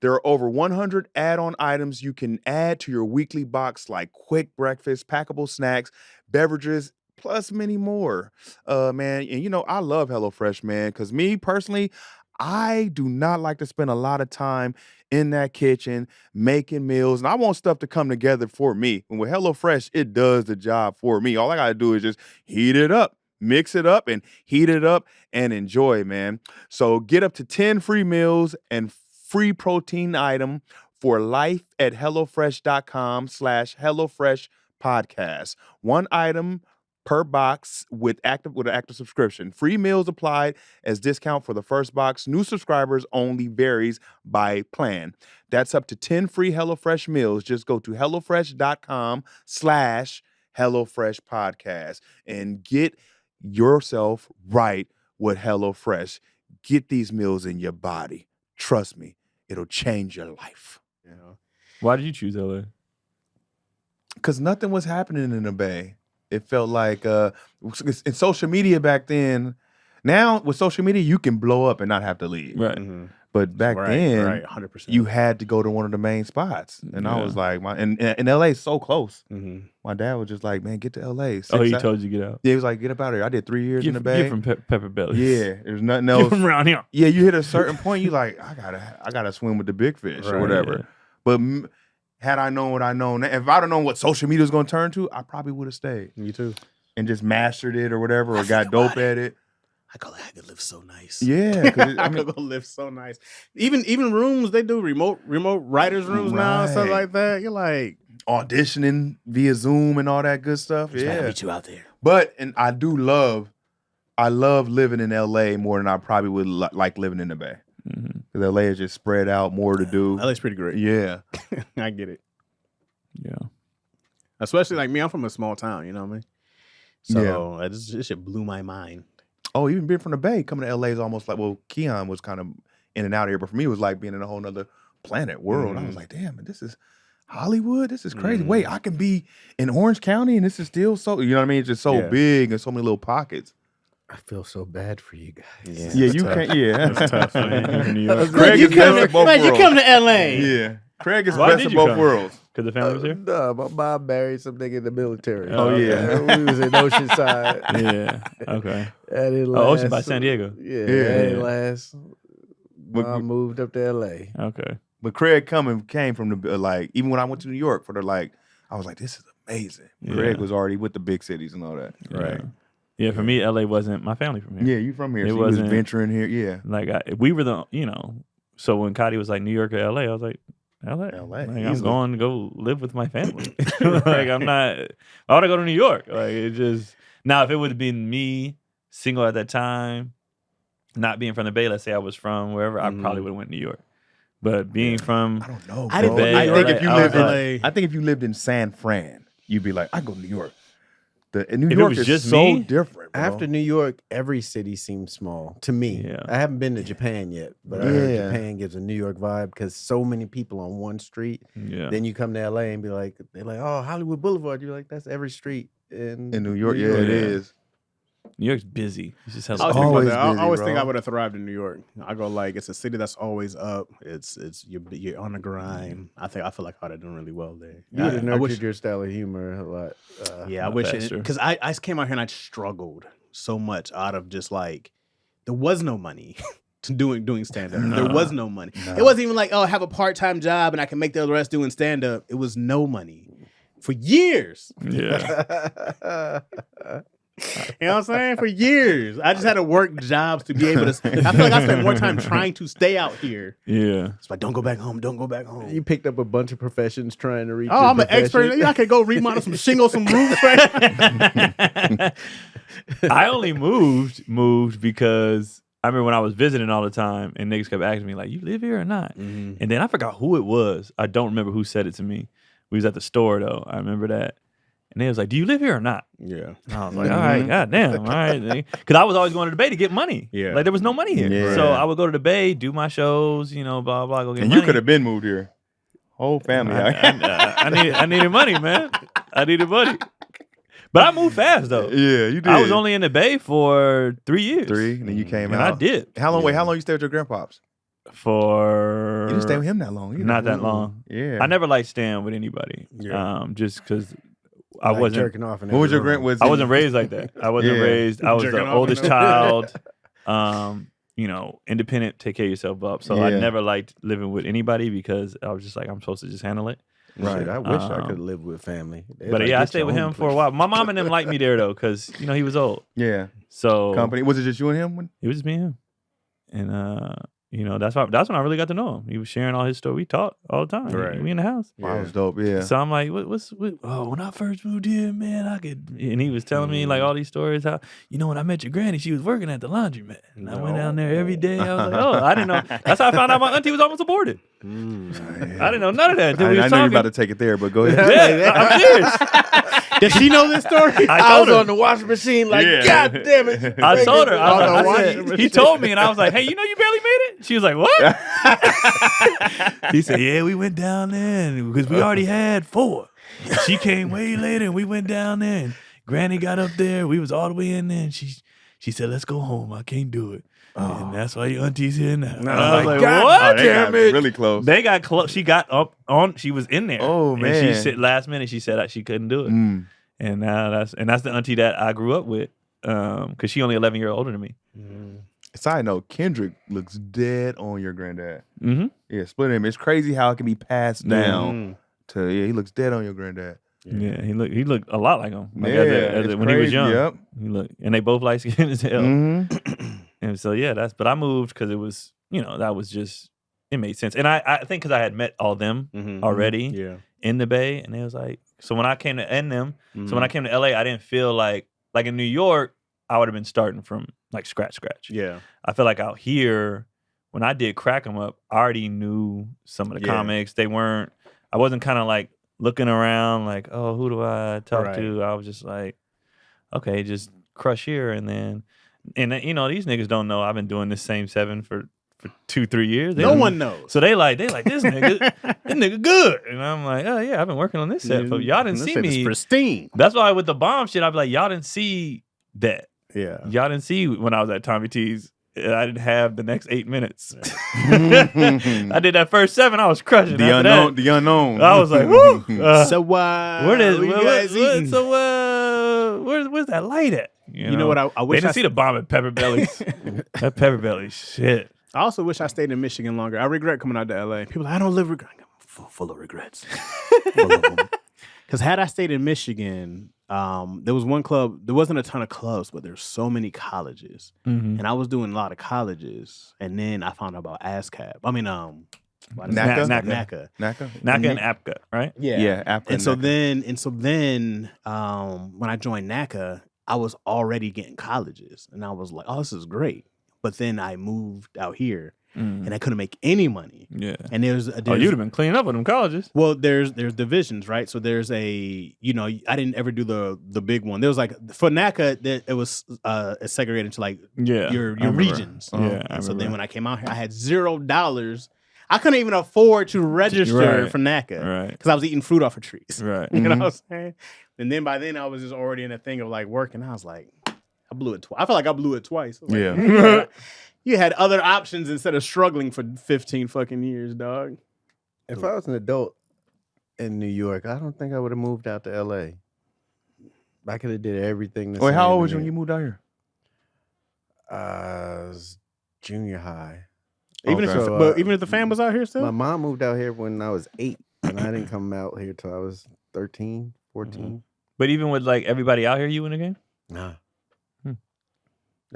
There are over 100 add-on items you can add to your weekly box, like quick breakfast, packable snacks, beverages, plus many more. Man, and I love HelloFresh, man, because me personally, I do not like to spend a lot of time in that kitchen making meals, and I want stuff to come together for me. And with HelloFresh, it does the job for me. All I gotta do is just heat it up, mix it up, and heat it up and enjoy, man. So get up to 10 free meals and free protein item for life at HelloFresh.com/HelloFreshPodcast. 1 item per box with an active subscription. Free meals applied as discount for the first box. New subscribers only, varies by plan. That's up to 10 free HelloFresh meals. Just go to HelloFresh.com/HelloFreshPodcast and get yourself right with HelloFresh. Get these meals in your body. Trust me, it'll change your life. Why did you choose LA? Because nothing was happening in the Bay. It felt like in social media back then. Now with social media, you can blow up and not have to leave. Right. Mhm. But back then, right, 100%. you had to go to one of the main spots, and I Yeah. was like, and LA is so close. Mhm. My dad was just like, man, get to LA. Oh, he 6 told you to get out. Yeah, he was like, get up out of here. I did 3 years in the Get Bay. from Pepper Belly. Yeah, there's nothing Get else. from around here. Yeah, you hit a certain point, you like, I gotta swim with the big fish or Right, whatever. yeah. But had I known what I know, if I'd have known what social media was gonna turn to, I probably would have stayed Me too. and just mastered it or whatever, or got dope at it. I could live so nice. Yeah, 'cause I could go live so nice. Even rooms, they do remote writers rooms now and stuff Right. like that. You're like, auditioning via Zoom and all that good stuff. just gotta Yeah, meet you out there. but and I love living in LA more than I probably would like living in the Bay. Mhm. Because LA is just spread out, more to do. LA's pretty great. Yeah, I get it. Yeah. Especially like me, I'm from a small town, you know what I mean? So this shit blew my mind. Oh, even being from the Bay, coming to LA is almost like, well, Keon was kind of in and out here, but for me, it was like being in a whole nother planet, world. I was like, damn, Hollywood, this is crazy. Wait, I can be in Orange County and this is still so, you know what I mean? It's just so big and so many little pockets. I feel so bad for you guys. Yeah, you can't. Yeah, That's tough, man. New York. Craig is best of both worlds. You come to LA. Yeah, Craig is Why best did of you both come? worlds. Because the family was here? No, my mom married some nigga in the military. Oh, yeah. We was in Oceanside. Yeah. Okay. That didn't Oh, last. Ocean by San Diego. Yeah, Yeah. that didn't last. Mom moved up to LA. Okay. But Craig came from the like. Even when I went to New York for the like, I was like, this is amazing. Craig Yeah. was already with the big cities and all that. Right. Yeah, for me, LA wasn't my family from here. Yeah, you from here? It So you was wasn't- venturing here. Yeah. Like we were the, so when Cotty was like New York or LA, I was like, LA. LA, Like, I'm easily. going to go live with my family. Like I'm not. I want to go to New York. Like it just now, if it would have been me single at that time, not being from the Bay, let's say I was from wherever, I probably would have went to New York. But being from, I don't know. I bro. didn't- I think I if you was lived in, like- I think if you lived in San Fran, you'd be like, I go to New York. New If it York was is just so me, different. Bro. After New York, every city seems small to me. Yeah. I haven't been to Japan yet, but I heard Yeah. Japan gives a New York vibe because so many people on one street. yeah, Then you come to LA and be like, they're like, oh, Hollywood Boulevard. You're like, that's every street in in New York, yeah, it Yeah. is. New York's busy. It's just I has always, Always think, about that. busy, I always think bro. I would have thrived in New York. I go like it's a city that's always up. It's you're on the grind. I feel like I would have done really well there. You would have I nurtured wish, your style of humor a lot. yeah, I lot wish faster. because I came out here and I struggled so much out of just like there was no money to doing stand up. There was no money. It wasn't even like I have a part-time job and I can make the rest doing stand up. It was no money for years. yeah. You know what I'm saying? For years. I just had to work jobs to be able to. I feel like I spent more time trying to stay out here. Yeah. It's like, don't go back home. Don't go back home. You picked up a bunch of professions trying to reach. Oh, your I'm an expert. profession. I could go remodel some shingles, some roofs. Right? I only moved because I remember when I was visiting all the time and niggas kept asking me like, you live here or not? And then I forgot who it was. I don't remember who said it to me. We was at the store though. I remember that. And they was like, do you live here or not? Yeah. And I was like, all right, goddamn, all right. Because I was always going to the Bay to get money. Yeah. Like there was no money here. Yeah. So I would go to the Bay, do my shows, blah, blah, go get And money. you could have been moved here. Whole family. I needed money, man. I needed money. But I moved fast though. Yeah, you did. I was only in the Bay for 3 years. 3, and then you came And out. I did. How long? Wait, how long you stayed with your grandpops? For You didn't stay with him that long. Either. not that long. Yeah. I never liked staying with anybody. Yeah. Just because I Like wasn't. jerking off. In What was every your room. grand? I wasn't raised like that. I wasn't Yeah. raised. I was Jerking the off oldest in child. Independent, take care of yourself up. So I Yeah. never liked living with anybody because I was just like, I'm supposed to just handle it. Right. I wish I Um, could live with family. They're But like, yeah, I "Get stayed your with own him for a place." while. My mom and them liked me there though, because he was old. Yeah. So Company. Was it just you and him? it was just me and him. And that's when I really got to know him. He was sharing all his story. We talked all the time. Right. We in the house. Wow, that was dope. Yeah. So I'm like, when I first moved here, man, and he was telling me like all these stories, how, when I met your granny, she was working at the laundromat. And I went down there every day. I was like, oh, I didn't know. That's how I found out my auntie was almost aborted. I didn't know none of that until we I was know you're talking. about to take it there, but go ahead. Yeah, I'm serious. Did she know this story? I was told her. on the washing machine like, Yeah. God damn it. I told her. On the I washing said, he told me, and I was like, hey, you barely made it? She was like, what? He said, yeah, we went down there because we already had 4. And she came way later, and we went down there, and Granny got up there. We was all the way in there, and she said, let's go home. I can't do it. And that's why your auntie's here now. And I was like, God what? They got really close. They got close. She got up on. She was in there. Oh, And man. she said last minute. She said she couldn't do it. Mm. And now that's the auntie that I grew up with. Because she only 11 years older than me. Side note: Kendrick looks dead on your granddad. Mm-hmm. Yeah, split him. It's crazy how it can be passed down to. Yeah, he looks dead on your granddad. Yeah, he looked a lot like him. Like Yeah, as when he was crazy, young. yep. He looked, and they both light skinned as hell. Mm-hmm. And so yeah, but I moved because it was that was just it made sense. And I think because I had met all them already Yeah. in the Bay, and it was like so when I came to so when I came to LA, I didn't feel like in New York I would have been starting from like scratch. Yeah. I feel like out here when I did Crack 'Em Up, I already knew some of the Yeah. comics. I wasn't kind of like looking around like, oh, who do I talk to? I was just like, okay, just crush here. And these niggas don't know I've been doing this same 7 for for 2-3 years. No one knows. So they like this nigga good, and I'm like, oh yeah, I've been working on this set, but y'all didn't This see shit is me. pristine. That's why with the bomb shit, I'd be like, y'all didn't see that. Yeah. Y'all didn't see when I was at Tommy T's. I didn't have the next 8 minutes. I did that first 7. I was crushing. The After unknown. that, The unknown. I was like, woo. So Where is what you guys eating? where's that light at? You know what? I They wish didn't see the bomb at Pepper Belly's. That Pepper Belly shit. I also wish I stayed in Michigan longer. I regret coming out to LA. People are like, I don't live regret. Full of regrets. Because had I stayed in Michigan, there was one club. There wasn't a ton of clubs, but there's so many colleges, and I was doing a lot of colleges. And then I found out about ASCAP. I mean, NACA? NACA. NACA? NACA and APCA, right? Yeah, after And so NACA. then, when I joined NACA, I was already getting colleges, and I was like, "Oh, this is great." But then I moved out here, and I couldn't make any money. Yeah. And there's you'd have been cleaning up with them colleges. well, there's divisions, right? So there's I didn't ever do the big one. There was like for NACA, it was segregated into like Yeah. your I remember. regions. Yeah. I And so then remember. when I came out here, I had $0. I couldn't even afford to register Right. for NACA Right. because I was eating fruit off of trees. Right. You know what I'm saying? And then by then I was just already in a thing of like working. I was like, I blew it twice. I felt like I blew it twice. I was like, Yeah. "Man, you had other options instead of struggling for 15 fucking years, dog." If I was an adult in New York, I don't think I would have moved out to LA. I could have did everything. The Wait, same how old was you in when you moved out here? was junior high. Even Okay. if So, but even if the fam was out here still? My mom moved out here when I was 8, and I didn't come out here till I was 13, 14. But even with like everybody out here, you in the game? Nah. Hmm.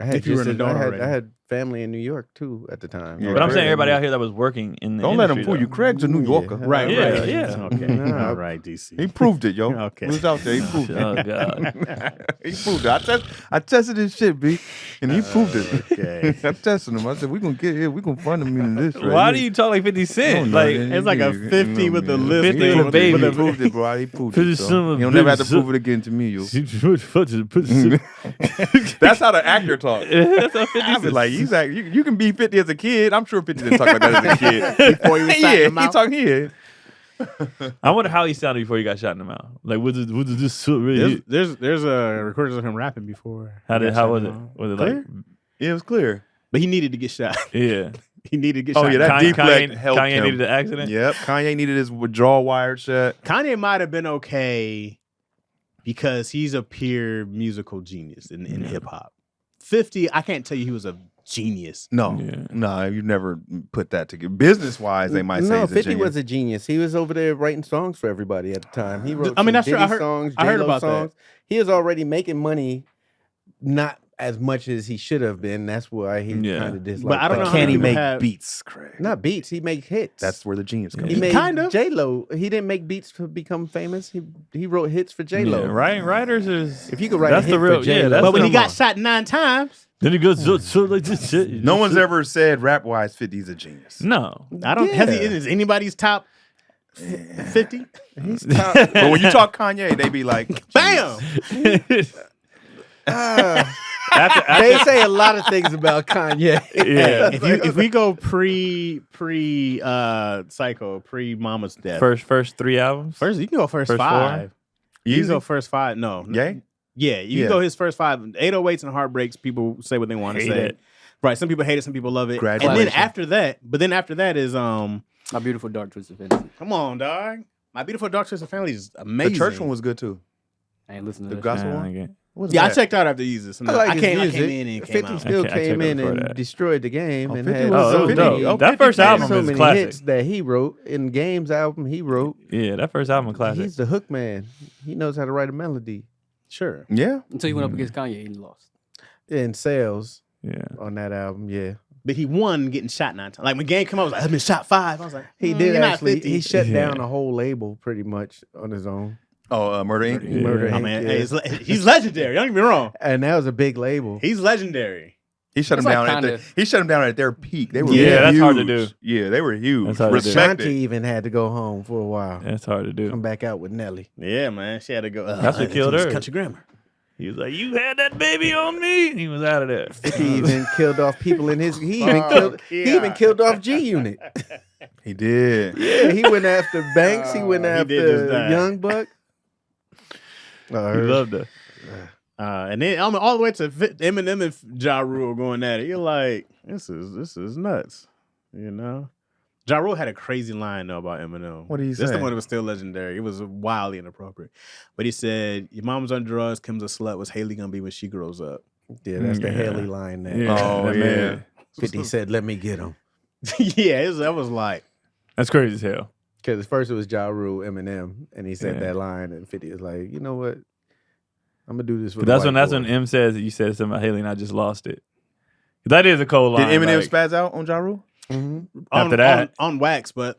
I had If you were an just- adult I already. had family in New York too at the time. Yeah, But I'm Craig. saying everybody out here that was working in the Don't let him industry, fool you. though. Craig's a New Yeah. Yorker. Right, Yeah, right. yeah. Okay. Nah. All right, DC. He proved it, yo. Okay. He was out there. He proved it. Oh god. He proved it. I tested his shit, B, and he proved it. Okay. I tested him. I said, "We gonna get here. We gonna fund him in this." Right Why here." do you talk like 50 I Cent? don't know, Like man. It's like a 50 with the list. 50 He with baby. He proved it, bro. He proved Put it. it So. some You'll never have to baby- prove it again to me, yo. That's That's how the actor talks. how 50 I be Cent. like, he's like, you can be 50 as a kid. I'm sure 50 didn't talk like that as a kid. Before he was shot in yeah, the he mouth? talking here. I wonder how he sounded before he got shot in the mouth. Like, what did this really? There's a recordings of him rapping before. How he got how shot was in it? the mouth. Was it Clear? like? Yeah, it was clear. But he needed to get shot. Yeah. He needed to get Oh, shot. yeah, that Kanye, deflect helped Kanye him. needed the accident. Yep, Kanye needed his withdrawal wire shut. Kanye might have been okay because he's a pure musical genius in hip hop. 50, I can't tell you he was a genius. No, Yeah. no, you never put that together. Business wise, they might say No, he's a 50 genius. was a genius. He was over there writing songs for everybody at the time. He wrote I mean, some that's true. I Diddy heard- songs, I heard J-Lo about that. songs. He was already making money, not as much as he should have been. That's why he Yeah. kind of disliked. But I don't know how Can many he people make have- beats, Craig? Not beats. He make hits. That's where the genius comes. he Yeah. made Kind of. J-Lo. He didn't make beats to become famous. He wrote hits for J-Lo. Yeah, writers is. If you could write That's a hit the real. for J-Lo, Yeah, that's But when he the- got shot 9 times, then he goes so like this shit. No one's ever said rap wise 50's a genius. No. I don't. Has he? Yeah. Is anybody's top 50? he's top. But when you talk Kanye, they be like, Bam. They say a lot of things about Kanye. Yeah. If we go pre Psycho, pre Mama's death. First 3 albums. First, you can go first First 5. You can Yeezy? go first 5. No. Yay? Yeah, you Yeah. can go his first 5. 808s and Heartbreaks, people say what they want to Hate say. it. Right. Some people hate it, some people love it. And then Graduation. after that is My Beautiful Dark Twisted Fantasy. come on, dog. My Beautiful Dark Twisted Family is The amazing. church one was good too. I ain't listening The to that. gospel Yeah, one? I get- What's Yeah, I that? checked out after Jesus. I like his I music. came in and came 50 out. still I came checked in out before and that. destroyed the game Oh, and 50 had was- so Oh, many, dope. Oh, That 50 first had album so is many classic. hits that he wrote in Games album he wrote. Yeah, that first album classic. He's the hook man. He knows how to write a melody. Sure. Yeah. Until he went up against Kanye and lost. And sales yeah. on that album, yeah. But he won getting shot 9 times. Like when game came out, I was like, I've been shot 5. I was like, He "Mm, did you're not actually. 50." He shut Yeah. down a whole label pretty much on his own. Oh, Murder Inc. Yeah. Murder I Inc. mean, yeah. hey, he's legendary. Don't get me wrong. And that was a big label. He's legendary. He shut It's them like down kinda- at he shut them down at their peak. They were Yeah, that's hard to huge. do. Yeah, they were huge. That's hard to do. Respected. Shanti even had to go home for a while. That's hard to do. Come back out with Nelly. Yeah, man. She had to go. That's what killed her. Country grammar. He was like, "You had that baby on me." And he was out of there. 50 even killed off people in his. He even killed off G Unit. He did. Yeah, he went after Banks. He went he did just after die. Young Buck. He loved her. And then all the way to Eminem and Ja Rule going at it. You're like, this is nuts. You know? Ja Rule had a crazy line though about Eminem. What did he say? This the one that was still legendary. It was wildly inappropriate. But he said, your mom's on drugs, Kim's a slut. What's Haley gonna be when she grows up? Yeah, that's the Yeah. Haley line there. Yeah, Oh, that yeah. man. 50 said, "Let me get him." Yeah, that was like, That's crazy as hell. Because at first it was Ja Rule, Eminem, and he said Yeah. that line, and 50 is like, you know what? I'm gonna do this with. That's when M says that you said something about Haley and I just lost it. That is a cold line. Did Eminem like, spaz out on Ja Rule? After that. on wax, but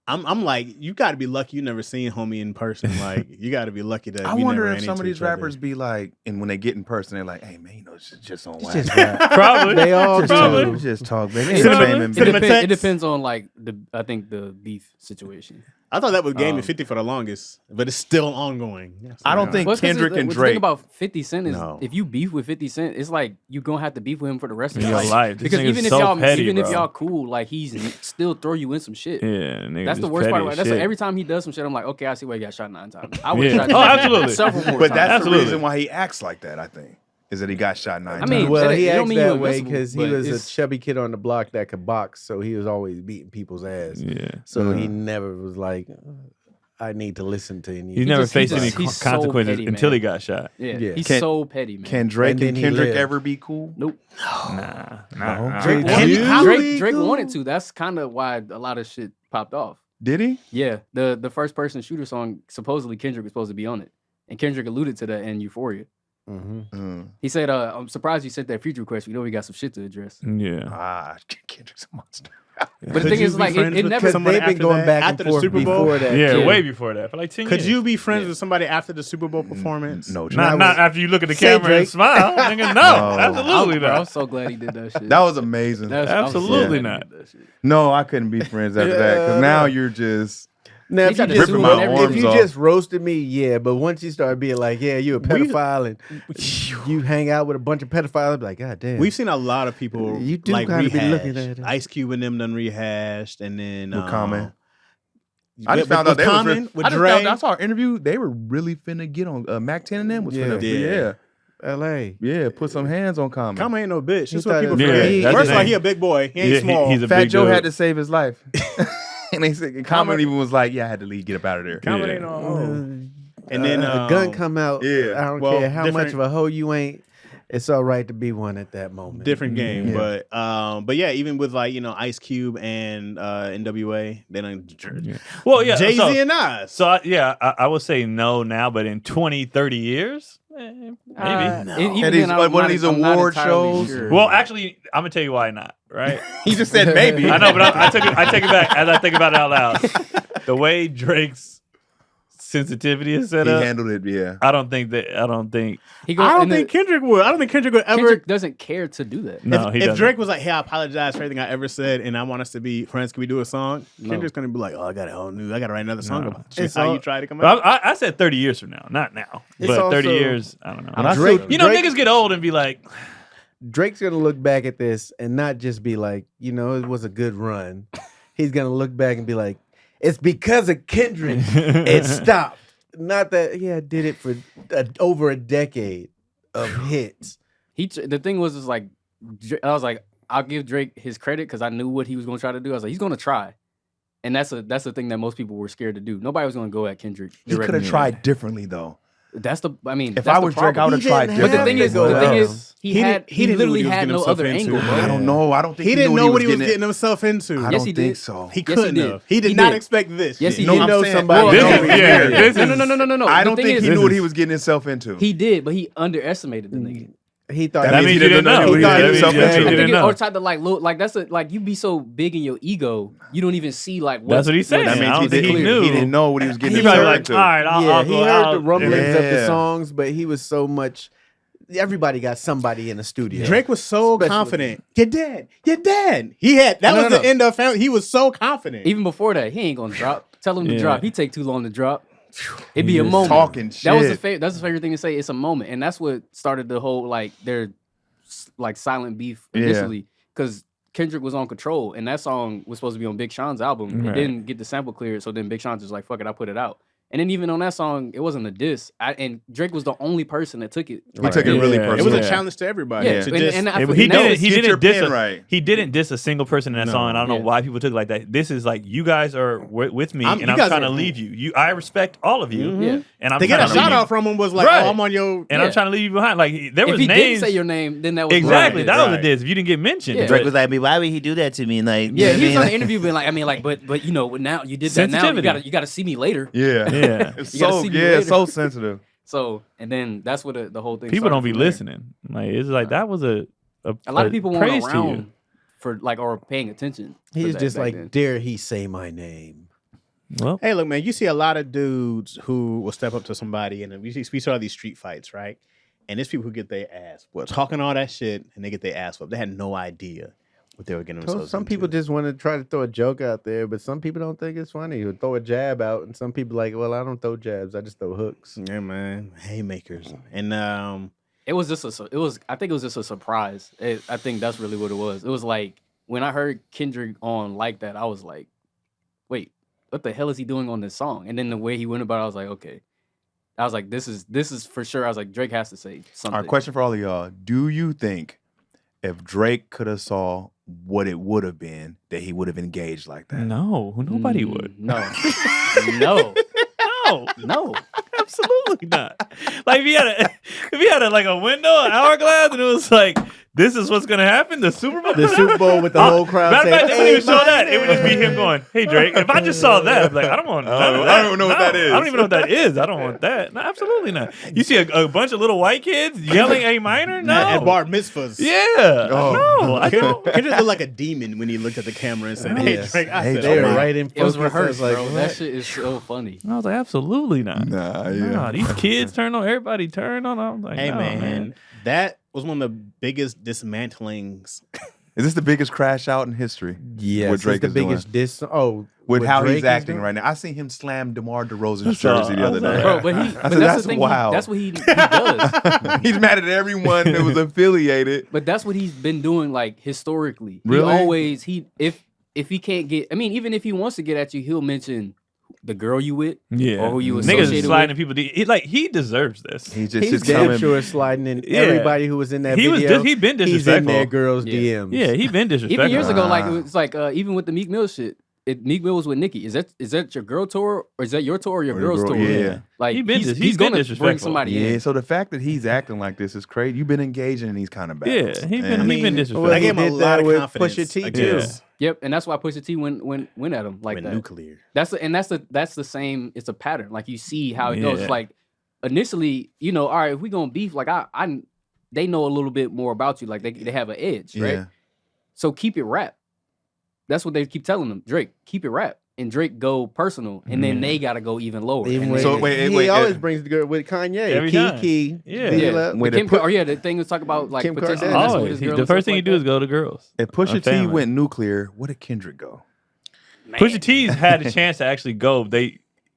I'm like, you got to be lucky you never seen homie in person. Like, you got to be lucky that I we wonder never if ran some of into these each other. rappers be like, and when they get in person, they're like, "Hey man, you know, it's just on wax." Just rap. Probably. They all Just Probably. talk, just talk, baby. It, Ain't Cinema- shaming, it, baby. depends, it depends on like I think the beef situation. I thought that was Game and 50 for the longest, but it's still ongoing. Yes, I don't yeah. think Well, it's 'cause Kendrick and the Drake. thing about 50 Cent is No. if you beef with 50 Cent, it's like you're gonna have to beef with him for the rest of In your your life. life. This Because nigga's even if so y'all petty, if bro. y'all cool, like he's still throw you in some shit. Yeah, nigga That's the just worst part petty about as it. That's shit. like every time he does some shit, I'm like, okay, I see why he got shot 9 times. I would Yeah. have shot Oh, absolutely. several more But times. that's Absolutely. the reason why he acts like that. I think is that he got shot 9 times. I mean, Well, it he don't acts mean you that way invincible, because he but was a it's- chubby kid on the block that could box, so he was always beating people's ass. Yeah. So he never was like, I need to listen to any. He never just- faced he's any just- he's so consequences petty, until man. he got shot. Yeah, Yeah. he's Can- so petty, man. Can Drake And then and he Kendrick lived. ever be cool? Nope. Nah. Drake- Drake cool? wanted to. That's kind of why a lot of shit popped off. Did he? Yeah, the first person shooter song, supposedly Kendrick was supposed to be on it. And Kendrick alluded to that in Euphoria. Mm-hmm. He said, I'm surprised you sent that feature request. We know we got some shit to address. Yeah. Ah, Kendrick's a monster. But the Could thing you is, be like, friends it with never. Because somebody they've been after going that? back and After the forth Super Bowl? before that. Yeah, Yeah. way before that. For like 10 Could years. you be friends with somebody after the Super Bowl performance? No, Not was- after you look at the Say camera and Drake. smile. Nigga, no. Absolutely Bro, I'm not. so glad he did that shit. that was amazing. Absolutely glad he not. did that shit. No, I couldn't be friends after that because Yeah. now you're just. Now, He if you tried to just, rip my if arms you off. just roasted me, yeah. But once you start being like, yeah, you a pedophile and you hang out with a bunch of pedophiles, I'd be like, God damn. We've seen a lot of people You do like gotta be rehashed. looking at it. Ice Cube and them done rehashed, and then With Common. with I just found out they was Common, really, with I just Dre. found out, I saw an interview. They were really finna get on Mac 10 and them was finna. Yeah. Yeah, L.A. put some hands on Common. Common ain't no bitch. He That's what thought people it was- forget. Yeah, that's First of all, the he a big boy. He ain't Yeah, small. he's a Fat big Joe dude. had to save his life. And they said Common even was like, "Yeah, I had to leave, get up out of there." Common Yeah. ain't no hoe. And then a gun come out. yeah. I don't Well, care how much different- of a hoe you ain't. It's all right to be one at that moment. different game, Yeah. but yeah, even with like Ice Cube and NWA, they don't. Well, yeah. Jay Z so, and Nas. So, I would say no now, but in 20, 30 years, maybe. And even And these- then, I'm one of not- these I'm not award entirely shows? sure. Well, actually, I'm going to tell you why not, right? He just said maybe. I know, but I take it back as I think about it out loud. The way Drake's sensitivity is set He up, handled it. Yeah. I don't think he goes, I don't and think Kendrick would. I don't think Kendrick would ever. Kendrick doesn't care to do that. no, he if doesn't. Drake was like, "Hey, I apologize for everything I ever said, and I want us to be friends. Can we do a song?" No. Kendrick's gonna be like, "Oh, I got a whole new. I got to write another song No. about you. It's How all- you try to come But out." I said 30 years from now, not now. It's But 30 also- years, I don't know. And I Drake- still- You know, Drake- niggas get old and be like, Drake's gonna look back at this and not just be like, it was a good run. He's gonna look back and be like, it's because of Kendrick it stopped. Not that I did it for over a decade of hits. The thing was, is like, I was like, I'll give Drake his credit because I knew what he was going to try to do. I was like, he's going to try. And that's the thing that most people were scared to do. Nobody was going to go at Kendrick. He could have directly. tried differently though. That's the, I mean, If that's I the was Drake, I problem. would have tried didn't But the have thing differently. is, to the go thing out. is, he didn't know what literally he was had getting no himself other into. angle, bro. I don't know. I don't think He didn't know what he was getting getting himself into. I Yes, don't he think did. so. He Yes, he couldn't did. have. He did He not did. expect this. Yes, shit. he No, did. I'm know saying- somebody. This knows is- he's yeah, here. this No. is- I The don't thing think is- he knew what he was getting himself into. He did, but he underestimated the nigga. He thought That means he didn't know what he was thought getting he himself was into. He I didn't think know. or tried to like that's like you be so big in your ego, you don't even see like That's what he's saying. That I means don't he think he didn't. knew. He didn't know what he was getting He probably himself like, into. all right, I'll Yeah, go he heard out. the rumblings of the Yeah. songs, but he was so much. Everybody got somebody in the studio. Drake was so Especially- confident. You're dead. You're dead. He had that No, was no, the no. end of family. He was so confident. Even before that, he ain't gonna drop. Tell him to Yeah. drop. He take too long to drop. It'd be a moment. Talking shit. That was that's his favorite thing to say. It's a moment, and that's what started the whole their silent beef initially. Because Kendrick was on Control, and that song was supposed to be on Big Sean's album. It didn't get the sample cleared, so then Big Sean just like, fuck it, I put it out. And then even on that song, it wasn't a diss. And Drake was the only person that took it. He took it really personal. It was a challenge to everybody. Yeah, he didn't diss a single person in that song. I don't know why people took it like that. This is like, you guys are with me, and I'm trying to leave you. I respect all of you, and I'm to get a shout out from him was like, oh, I'm on your, and I'm trying to leave you behind. Like there was if he names. didn't say your name, then that was exactly that was a diss. If you didn't get mentioned, Drake was like, why would he do that to me? Like, he was on the interview being like, but you know, now you did that. Now you got to see me later. Yeah. It's so sensitive. So, and then that's what the whole thing. People don't be listening. Like it's like that was a lot of people weren't around for or paying attention. He's just like, then. Dare he say my name? Well, hey, look, man, you see a lot of dudes who will step up to somebody, and we saw these street fights, right? And there's people who get their ass talking all that shit, and they get their ass whooped. They had no idea what they were getting themselves some into. people just want to try to throw a joke out there, but some people don't think it's funny. You throw a jab out, and some people like, well, I don't throw jabs, I just throw hooks. Yeah, man, haymakers. And it was just I think it was just a surprise. I think that's really what it was. It was like when I heard Kendrick on like that, I was like, wait, what the hell is he doing on this song? And then the way he went about it, I was like, okay. I was like, this is for sure. I was like, Drake has to say something. All right, question for all of y'all: do you think if Drake could have saw what it would have been, that he would have engaged like that? No, nobody would. No. No. Absolutely not. Like if he had like a window, an hourglass, and it was like, this is what's gonna happen. The Super Bowl with the whole crowd. Matter of fact, they wouldn't even show that. It would just be him going, "Hey Drake." If I just saw that, I'd be like, I don't want none of that. I don't know what that is. I don't even know what that is. I don't want that. No, absolutely not. You see a bunch of little white kids yelling A minor? No. At bar mitzvahs. Yeah. No, I don't. Kendrick looked like a demon when he looked at the camera and said, "Hey Drake." I said, they were right in focus. It was rehearsed, like, bro. That shit is so funny. I was like, absolutely not. Nah, these kids turn on everybody. Turn on. I'm like, hey no, man, that was one of the biggest dismantlings. Is this the biggest crash out in history? Yes, what Drake it's the biggest diss. Oh, with how Drake he's acting right now. I seen him slam DeMar DeRozan's So, jersey the other day. Bro, but that's that's the thing. wild. That's what he does. He's mad at everyone that was affiliated. But that's what he's been doing, like historically. Really? He always if he can't get, I mean, even if he wants to get at you, he'll mention the girl you with, or who you niggas associated sliding with. people. He deserves this. He just He's damn sure sliding in everybody who was in that video. He been disrespectful. He's in their girls' DMs. Yeah, he been disrespectful. Even years ago, like it was like even with the Meek Mill shit. Meek Mill was with Nicki. Is that your girl tour, or is that your tour or your girl's tour? Yeah. Like he's been he's gonna disrespectful. bring somebody in. So the fact that he's acting like this is crazy. You've been engaging in these kind of battles. Yeah, he been disrespectful. I gave him a lot of confidence. Pusha T too. Yeah. Yep, and that's why Pusha T went at him like Went that. nuclear. That's the same. It's a pattern. Like you see how it goes. It's like initially, all right, if we gonna beef, like they know a little bit more about you. Like they have an edge, right? Yeah. So keep it rap. That's what they keep telling them. Drake, keep it rap. And Drake go personal, and then they gotta go even lower. Even And with, then- he always brings the girl with Kanye. Every time. Kiki. Yeah. the thing was talk about like Kim potentially Kardashian. messing with Always. his girl The and first stuff thing like you do that. is go to girls. If Pusha T family. went nuclear, where did Kendrick go? Pusha T's had a chance to actually go.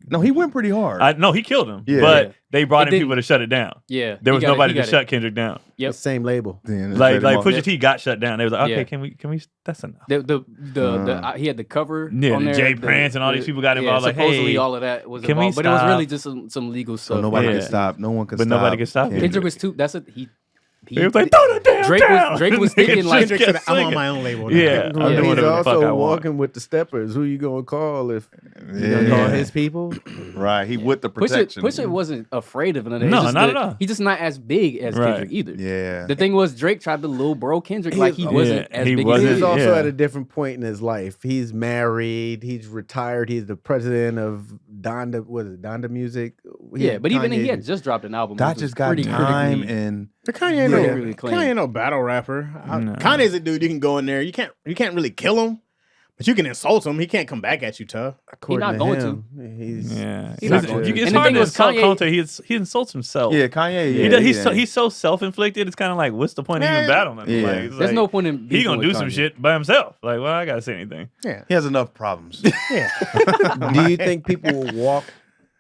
No, he went pretty hard. No, he killed him. Yeah. But they brought It in people didn't- to shut it down. Yeah, There was he got it, nobody he to got shut it. Kendrick down. Yep. The same label. Like Pusha T got shut down. They was like, okay, Yeah. can we? That's enough. He had the cover. Yeah, on the there, Jay Prince and all these people got involved. Like, supposedly hey, all of that was can we involved, but it was stop? really just some legal stuff. So nobody Yeah. could stop. No one could But stop. nobody could stop him. Kendrick was too. That's it. He was like, throw the damn down. Drake was thinking like Kendrick said, I'm on my own label now. Yeah, I'm doing He's whatever the fuck I also want. walking with the steppers. Who you gonna call if you gonna call his people? Right. He with the protection. Pusha wasn't afraid of another. No, not at all. He's just not as big as Right. Kendrick either. Yeah. The thing was, Drake tried to little bro Kendrick He like is- he wasn't Yeah, as he big wasn't. as He's he also Yeah. at a different point in his life. He's married. He's retired. He's the president of Donda Music. Yeah, but even then, he Kanye- had just dropped an album. Dot which was just got pretty time critically- and But Kanye ain't Yeah. no Really clean. Kanye ain't no battle rapper. No. Kanye's a dude you can go in there. You can't really kill him, but you can insult him. He can't come back at you tough. according not to going him, He's Yeah, He's not going to. It's And the hard thing to was, insult Kanye- Conte. He insults himself. yeah, Kanye. He Yeah, does, he's so self-inflicted. It's kind of like, what's the point of even Man. battling him? Yeah. Like, it's There's like, no point in he beefing gonna with do some Kanye. shit by himself. Like, well, I gotta say anything. Yeah, He has enough problems. Do you think people will walk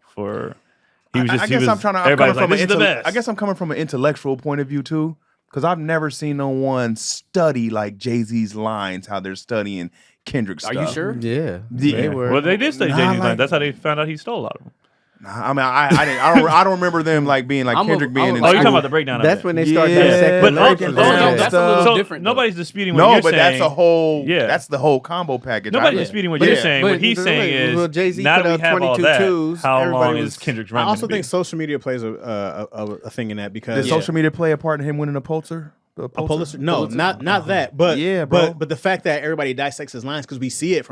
for He was just. I guess I'm trying to. Everybody's like, "This is the best." I guess I'm coming from an intellectual point of view too, because I've never seen no one study like Jay-Z's lines, how they're studying Kendrick's stuff. Are you sure? Yeah, Yeah. they were. Well, they did study Nah, Jay-Z's like- line. That's how they found out he stole a lot of them. I mean, I don't remember them like being like Kendrick being in Oh, you're school. talking about the breakdown. That's of when it. they start Yeah. dissecting But lyrics and that's a little so different, though. nobody's disputing what No, you're but saying. that's a whole. Yeah. That's the whole combo package. Nobody's I- disputing what But you're yeah, saying. but What he's saying is, well, Jay-Z now put that we out have all 22 that, twos, how everybody long was- is Kendrick's I run also gonna be? think social media plays a thing in that because Did social media play a part in him winning a Pulitzer? A Pulitzer? No, not that. But Yeah, bro. But the fact that everybody dissects his lines because we see it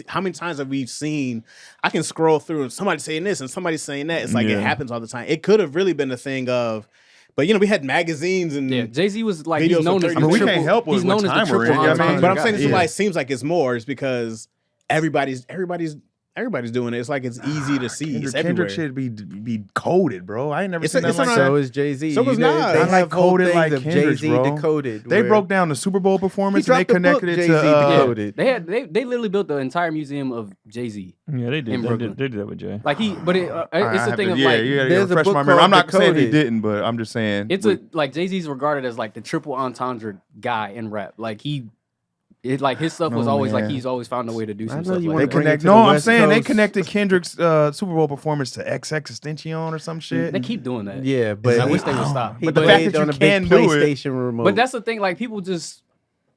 how many times have we seen? I can scroll through and somebody saying this and somebody saying that. It's like it happens all the time. It could have really been a thing of, but we had magazines and Yeah, Jay-Z was like Videos he's known of as 30 the we triple. can't help He's what known as time the we're triple in, you know what I mean? entendre But I'm guy. saying this is Yeah. why it seems like it's more is because everybody's doing it. It's like it's easy to see. It's everywhere. Kendrick should be coded, bro. I ain't never It's seen a- that it's like on that. So is Jay-Z. So was You know, Nas. They Not have whole coded things like of Kendrick's, Jay-Z bro. decoded. They where broke down the Super Bowl performance and they dropped the book, connected it Jay-Z to. decoded. They literally built the entire museum of Jay-Z. Yeah, they in did. Brooklyn. They did that with Jay. Like but it's a thing of yeah, like you gotta there's a refresh book my memory. I'm called not saying he Decoded. didn't, but I'm just saying it's like Jay-Z's regarded as like the triple entendre guy in rap. Like his stuff was Oh, always like man. he's always found a way to do I some know stuff you like wanna they that. bring it connect. to the No, I'm West saying they Coast. connected Kendrick's Super Bowl performance to XX Extension or some shit. They keep doing that. Yeah, but I wish they would stop. He But the played fact that on you a big can do it- PlayStation remote. But that's the thing. Like people just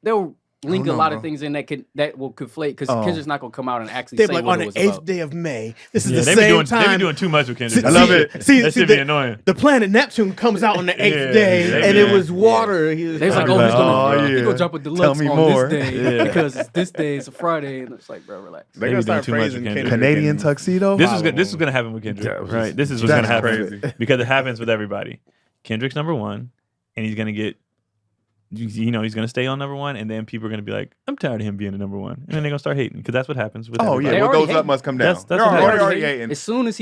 they'll link know, a lot bro. of things in that will conflate because Oh. Kendrick's not gonna come out and actually They're say like what on it the was 8th about. day of May. This is Yeah, the they be same doing. They be time. doing too much with Kendrick. I love it. That should be annoying. The planet Neptune comes out on the 8th Yeah, day. yeah, and yeah. it was water. He was They was like, talking oh, he's about. gonna, Oh, he yeah. gonna drop a deluxe me on more. this day Yeah. because this day is a Friday, and it's like, bro, relax. They're They gonna be doing start too much praising with Kendrick. Kendrick. Canadian and- tuxedo. This is gonna happen with Kendrick, That was right? just- This is what's gonna That's happen crazy. because it happens with everybody. Kendrick's number one, and he's gonna get, he's gonna stay on number one, and then people are gonna be like, I'm tired of him being the number one, and then they're gonna start hating because that's what happens with. Oh everybody. yeah, They what already goes up hating. must come down. That's They're what already happened. hating. As soon as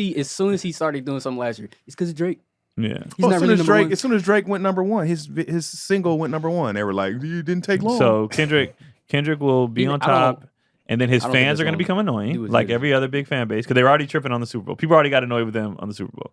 he started doing something last year, it's because of Drake. yeah. He's Well, not as soon really as number Drake, one. as soon as Drake went number one, his single went number one. They were like, "You didn't take long." So Kendrick will be on I don't- top, and then his I don't think fans it's are going to gonna become annoying, do it like good. every other big fan base, because they were already tripping on the Super Bowl. People already got annoyed with them on the Super Bowl.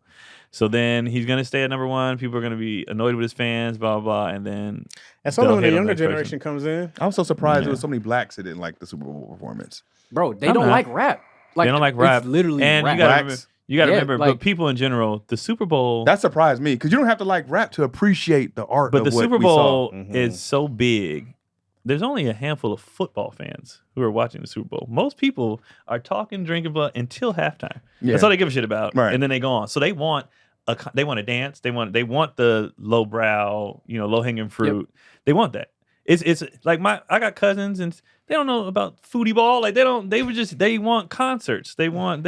So then he's going to stay at number one. People are going to be annoyed with his fans, blah, blah, and then That's only they'll when the hate on younger next person. generation comes in. I was so surprised Yeah. there was so many blacks that didn't like the Super Bowl performance. Bro, they I'm don't not. like rap. they don't like it's rap. literally and rap. you got to Blacks. remember, Yeah, but like- people in general, the Super Bowl, That surprised me because you don't have to like rap to appreciate the art. but of the what Super we saw. Bowl is so big. There's only a handful of football fans who are watching the Super Bowl. Most people are talking, drinking blood until halftime. Yeah. That's all they give a shit about, Right. and then they go on. So they want a dance. They want the lowbrow, low hanging fruit. They want that. It's like I got cousins and they don't know about foodie ball. Like they want concerts. They want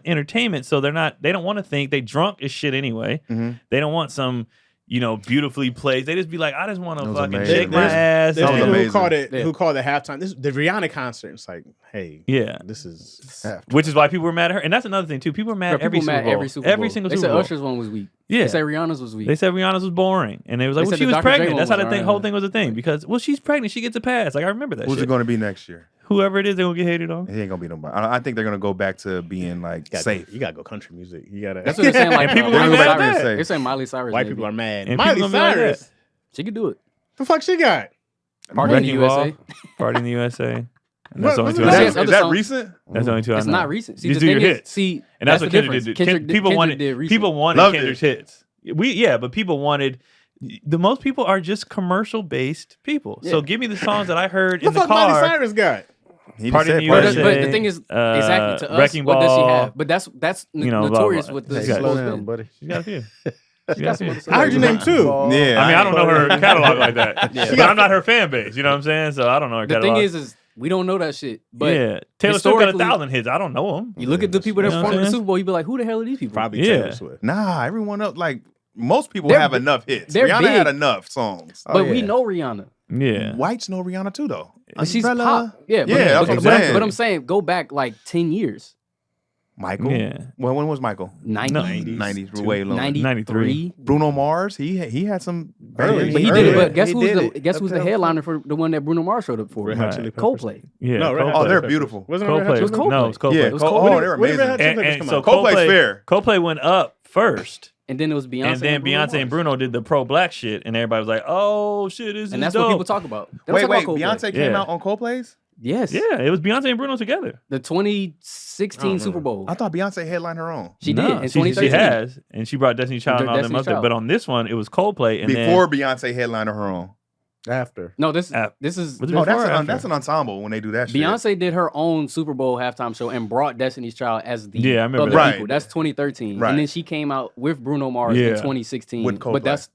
entertainment. So they don't want to think. They drunk as shit anyway. Mhm. They don't want some beautifully placed. They just be like, I just want to That was fucking amazing. shake my There's- ass. There's That was people amazing. who called it halftime. This the Rihanna concert. It's like, hey, Yeah. this is Which is why people were mad at her. And that's another thing too. People were mad Bro, every people Super mad Bowl. every Super Bowl. Every single They Super said Bowl. Usher's one was weak. Yeah. They said Rihanna's was weak. They said Rihanna's was boring. And they was like, They well, said she the was Dr. pregnant. J That's one how was the alright. whole thing was a thing. Because, well, she's pregnant. She gets a pass. Like, I remember that Who's shit. it going to be next year? Whoever it is, they're going to get hated on. It ain't gonna be nobody. I think they're gonna go back to being like safe. You gotta go country music. You gotta. That's what they're saying. Like people Miley gonna be mad at Cyrus. that. They're saying Miley Cyrus. White maybe. people are mad. And Miley people gonna be like Cyrus. that. She could do it. The fuck she got? Party in the Wrecking Ball, USA. Party in the USA. And that's the only What- two what- I She know. has Is other that songs. recent? That's the only two I know. It's not recent. See, These the are your thing is, hits. see, And that's the what Kendrick difference. did. Kendrick People did wanted recent. people wanted Loved Kendrick's it. hits. But people wanted the most people are just commercial based people. So Yeah. give me the songs that I heard The in the fuck Miley car. Cyrus got? He Party just in said the But, Party in USA. but the thing is, uh, exactly to us, Wrecking what does she Ball, have? But that's blah, blah, notorious blah. with the She's Slow got- slow down, spin. buddy. She's got a few. She got some other I heard your name too. Yeah, I mean, I don't know her catalog like that. Yeah. But I'm not her fan base. You know what I'm saying? So I don't know her The catalog. thing is we don't know that shit. But yeah, Taylor Swift got historically- 1,000 hits. I don't know them. you look at the people that You know what performed I'm in the saying? Super Bowl, you be like, who the hell are these people? Probably Yeah. Taylor Swift. Nah, everyone else like most people They're have big- enough hits. they're Rihanna big. had enough songs. But we yeah. know Rihanna. Yeah. Whites know Rihanna too, though. But she's Umbrella. pop. Yeah, Yeah, that's what I'm saying. But I'm saying, go back like 10 years. Michael. Yeah. Well, when was Michael? 90s. 90s, way longer. 93. Bruno Mars, he had some Early. But he early. did it. But guess He who's did the it. guess who's the Up there. headliner for the one that Bruno Mars showed up for? Red Hot Chili Peppers. Coldplay. Yeah. No, Red Hot Coldplay. Oh, Chili they're Peppers. beautiful. Wasn't it Red Hot Coldplay. Chili Peppers? Coldplay. No, it's Coldplay. Yeah, it was Oh, Coldplay. they're When did Red amazing. Hot Chili And Peppers come so out? Coldplay's Coldplay, fair. Coldplay went up first. And then it was Beyonce. And then Beyonce and Bruno did the pro-black shit, and everybody was like, "Oh shit, this is And that's dope." what people talk about. They don't Wait, talk wait. about Coldplay. Beyonce came Yeah. out on Coldplay's? Yes. Yeah, it was Beyonce and Bruno together. The 2016 Super Bowl. I thought Beyonce headlined her own. She did No, in she 2013. has, and she brought Destiny Child and all them Destiny's other. Child. But on this one, it was Coldplay, and Before Beyonce headlined her own. After. No, this is Was it this before or after? That's an ensemble when they do that shit. Beyonce did her own Super Bowl halftime show and brought Destiny's Child as the Yeah, I remember other that. people. Right. That's 2013. Right. And then she came out with Bruno Mars Yeah. in 2016. With Coldplay. But that's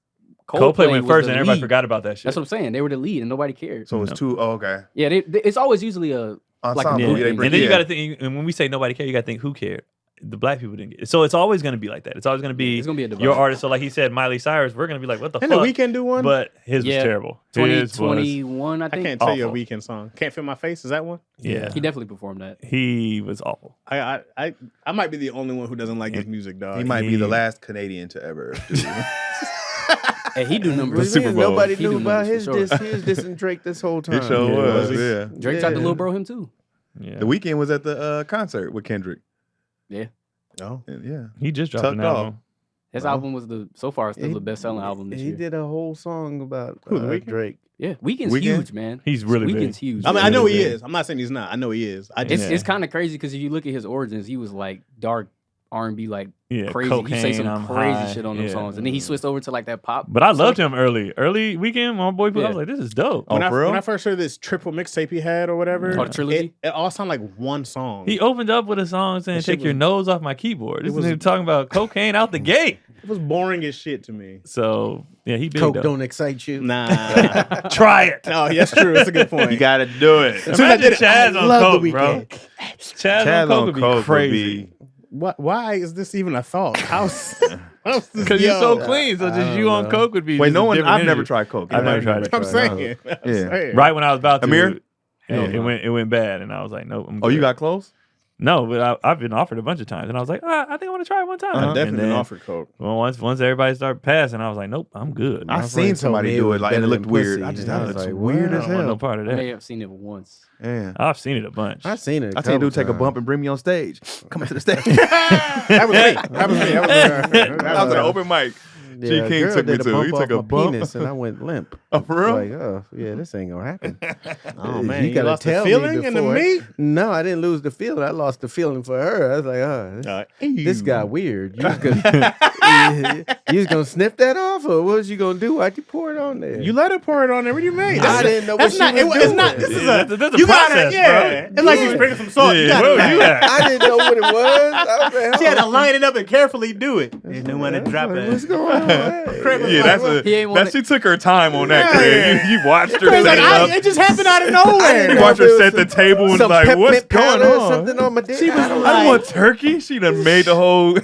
Coldplay went was first, the and everybody lead. forgot about that shit. That's what I'm saying. They were the lead and nobody cared. So it's two. Oh, okay. Yeah, it's always usually a like a Ensemble. Yeah. group they thing. bring- And then you yeah. got to think, and when we say nobody cared, you got to think who cared. The black people didn't get it. So it's always going to be like that. It's always going to be It's gonna be a divide. your artist. So like he said, Miley Cyrus, we're going to be like, what the And fuck? the Weeknd do one. But his Yeah. was terrible. His was, 2021, I I think. can't tell you a awful. Weeknd song. Can't Feel My Face. Is that one? yeah. He definitely performed that. He was awful. I might be the only one who doesn't like his music, dog. He might be the last Canadian to ever do Hey, he do numbers. Super Bowl. Nobody He knew do about numbers his for sure. he was dissing Drake this whole time. It sure Yeah, was. was he? Yeah. Drake tried to Yeah. little bro him too. Yeah. The Weeknd was at the concert with Kendrick. No. And yeah. He just dropped Tucked an album. His Well, album was so far still the best selling album this He year. did a whole song about Who, The Weeknd? Drake. Yeah, Weeknd's Weeknd? huge, man. He's really Weeknd's big. huge. I mean, man. I know he Really big. is. I'm not saying he's not. I know he is. I It's just it's kind of crazy because if you look at his origins, he was like dark R&B, like Yeah, crazy. cocaine, He say some I'm crazy high. shit on them Yeah. songs, and then he switched over to like that pop. But I loved him early. Early Weekend, my boy, I Yeah. was like, this is dope. Oh, for real? when I first heard this triple mixtape he had or whatever, Oh, the trilogy? it all sounded like one song. He opened up with a song saying, That shit take your was- nose off my keyboard. This was- is talking about cocaine out the gate. It was boring as shit to me. So, yeah, he big Coke though. don't excite you. Nah. Try it. Oh, that's true. That's a good point. You gotta do it. As soon as I did Imagine it, Chaz I on love coke, The bro. Weeknd. Chaz on coke would be crazy. Why is this even a thought? How's this? Because you're so Yo, clean, so I just don't you on know. coke would be. Wait, just no a one. different I've never energy. tried Coke. I've never Yeah. tried it. I'm saying. I'm Yeah. saying. Right when I was about to, Amir? it went bad, and I was like, nope. I'm Oh, you good. got close? No, but I've been offered a bunch of times, and I was like, I think I want to try it one time. I've And definitely been then, offered coke. Well, once everybody started passing, I was like, nope, I'm good. I My seen friend somebody told me do was it, like, and it better looked than weird. pussy, I just and thought I it was looks like, weird I as don't want no hell. part of I may that. have seen it once. Yeah. I've seen it a bunch. I seen it. I tell you, dude, couple take a bump times. and bring me on stage. Come to the stage. That was me. That was me. I was at an open mic. Yeah, G a King girl took me did to. He off took a my bump. penis and I went limp. Oh, for real? Like, oh yeah, this ain't gonna happen. Oh man, you gotta lost the tell feeling me and the before. meat. No, I didn't lose the feeling. I lost the feeling for her. I was like, oh, this got weird. You was gonna snip that off, or what was you gonna do? Why'd you pour it on there? You let her pour it on there. What do you mean? I didn't know what That's she not. was It's doing. not. This is Yeah, a. that's a You gotta. process, Yeah. bro. It's like you sprinkle some salt. You Yeah, gotta. where you at? I didn't know what it was. I was like, She had to oh, line it up and carefully do it. There's no one to drop like, it. what's going on? Craig was Yeah, like, that's what? a. He ain't wanna- That she took her time on that, Yeah. Craig. You watched her Craig's set like, it up. it just happened out of I nowhere. didn't You know watched if it her was set the table and Some like, what's peppermint powder going or on? something on my dick. She was I don't I know. don't want turkey. She done made the whole.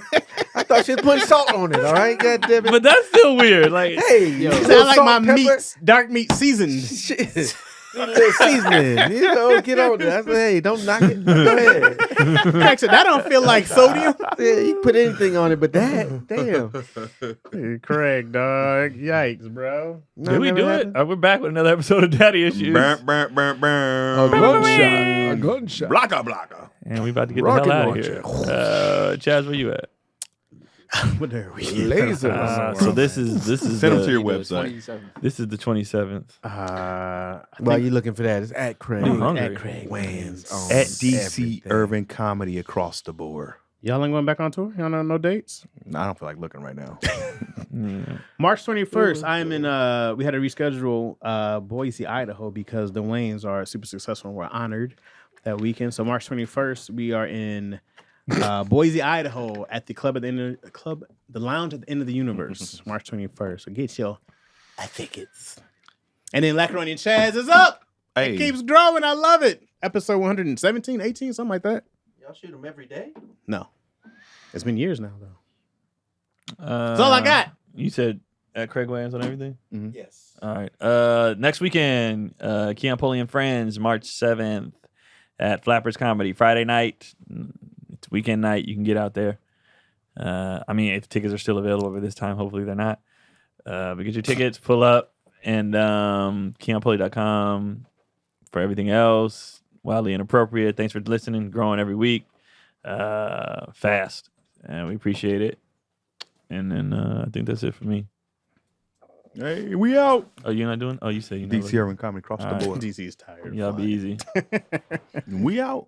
I thought she was putting salt on it. All right, God damn it. But that's still weird. Like, hey, Yo. you I little like salt, my pepper. meats, dark meat seasoned. Shit. A little seasoning. You know, get on there. I said, hey, don't knock it. Go ahead. Craig said, that don't feel like sodium. Yeah, you can put anything on it, but that, damn. Craig, dog. Yikes, bro. No, did we never do happened. it? We're back with another episode of Daddy Issues. Burn, burn, burn, burn. A gunshot. Blocka, blocka. And we about to get Rocket the hell out of launcher. here. Chaz, where you at? What are we? Laser. So this is Send them to your The website. 27. this is the 27th. While you looking for that, it's at Craig. I'm hungry. At Craig Wans on At DC everything. Urban Comedy across the board. Y'all ain't going back on tour? Y'all know no dates? I don't feel like looking right now. March 21st, I am in we had to reschedule Boise, Idaho because the Waynes are super successful and we're honored that weekend. So March 21st, we are in Boise, Idaho at the the Lounge at the End of the Universe, March 21st. So get your tickets. And then Lacaroni and Chaz is up. Hey. It keeps growing. I love it. Episode 117, 18, something like that. Y'all shoot them every day? No. It's been years now, though. That's all I got. You said at Craig Wayans on everything? Yes. All right. Next weekend, Keon Pulley and Friends, March 7th at Flappers Comedy. Friday night. It's weekend night. You can get out there. I mean, if tickets are still available over this time, hopefully they're not. But get your tickets, pull up, and KeonPulley.com for everything else. Wildly Inappropriate. Thanks for listening. Growing every week. Fast. And we appreciate it. And then I think that's it for me. Hey, we out. Oh, you're not doing? Oh, you say you're not. DC Urban Comedy across the board. DC's tired. Y'all be easy. We out.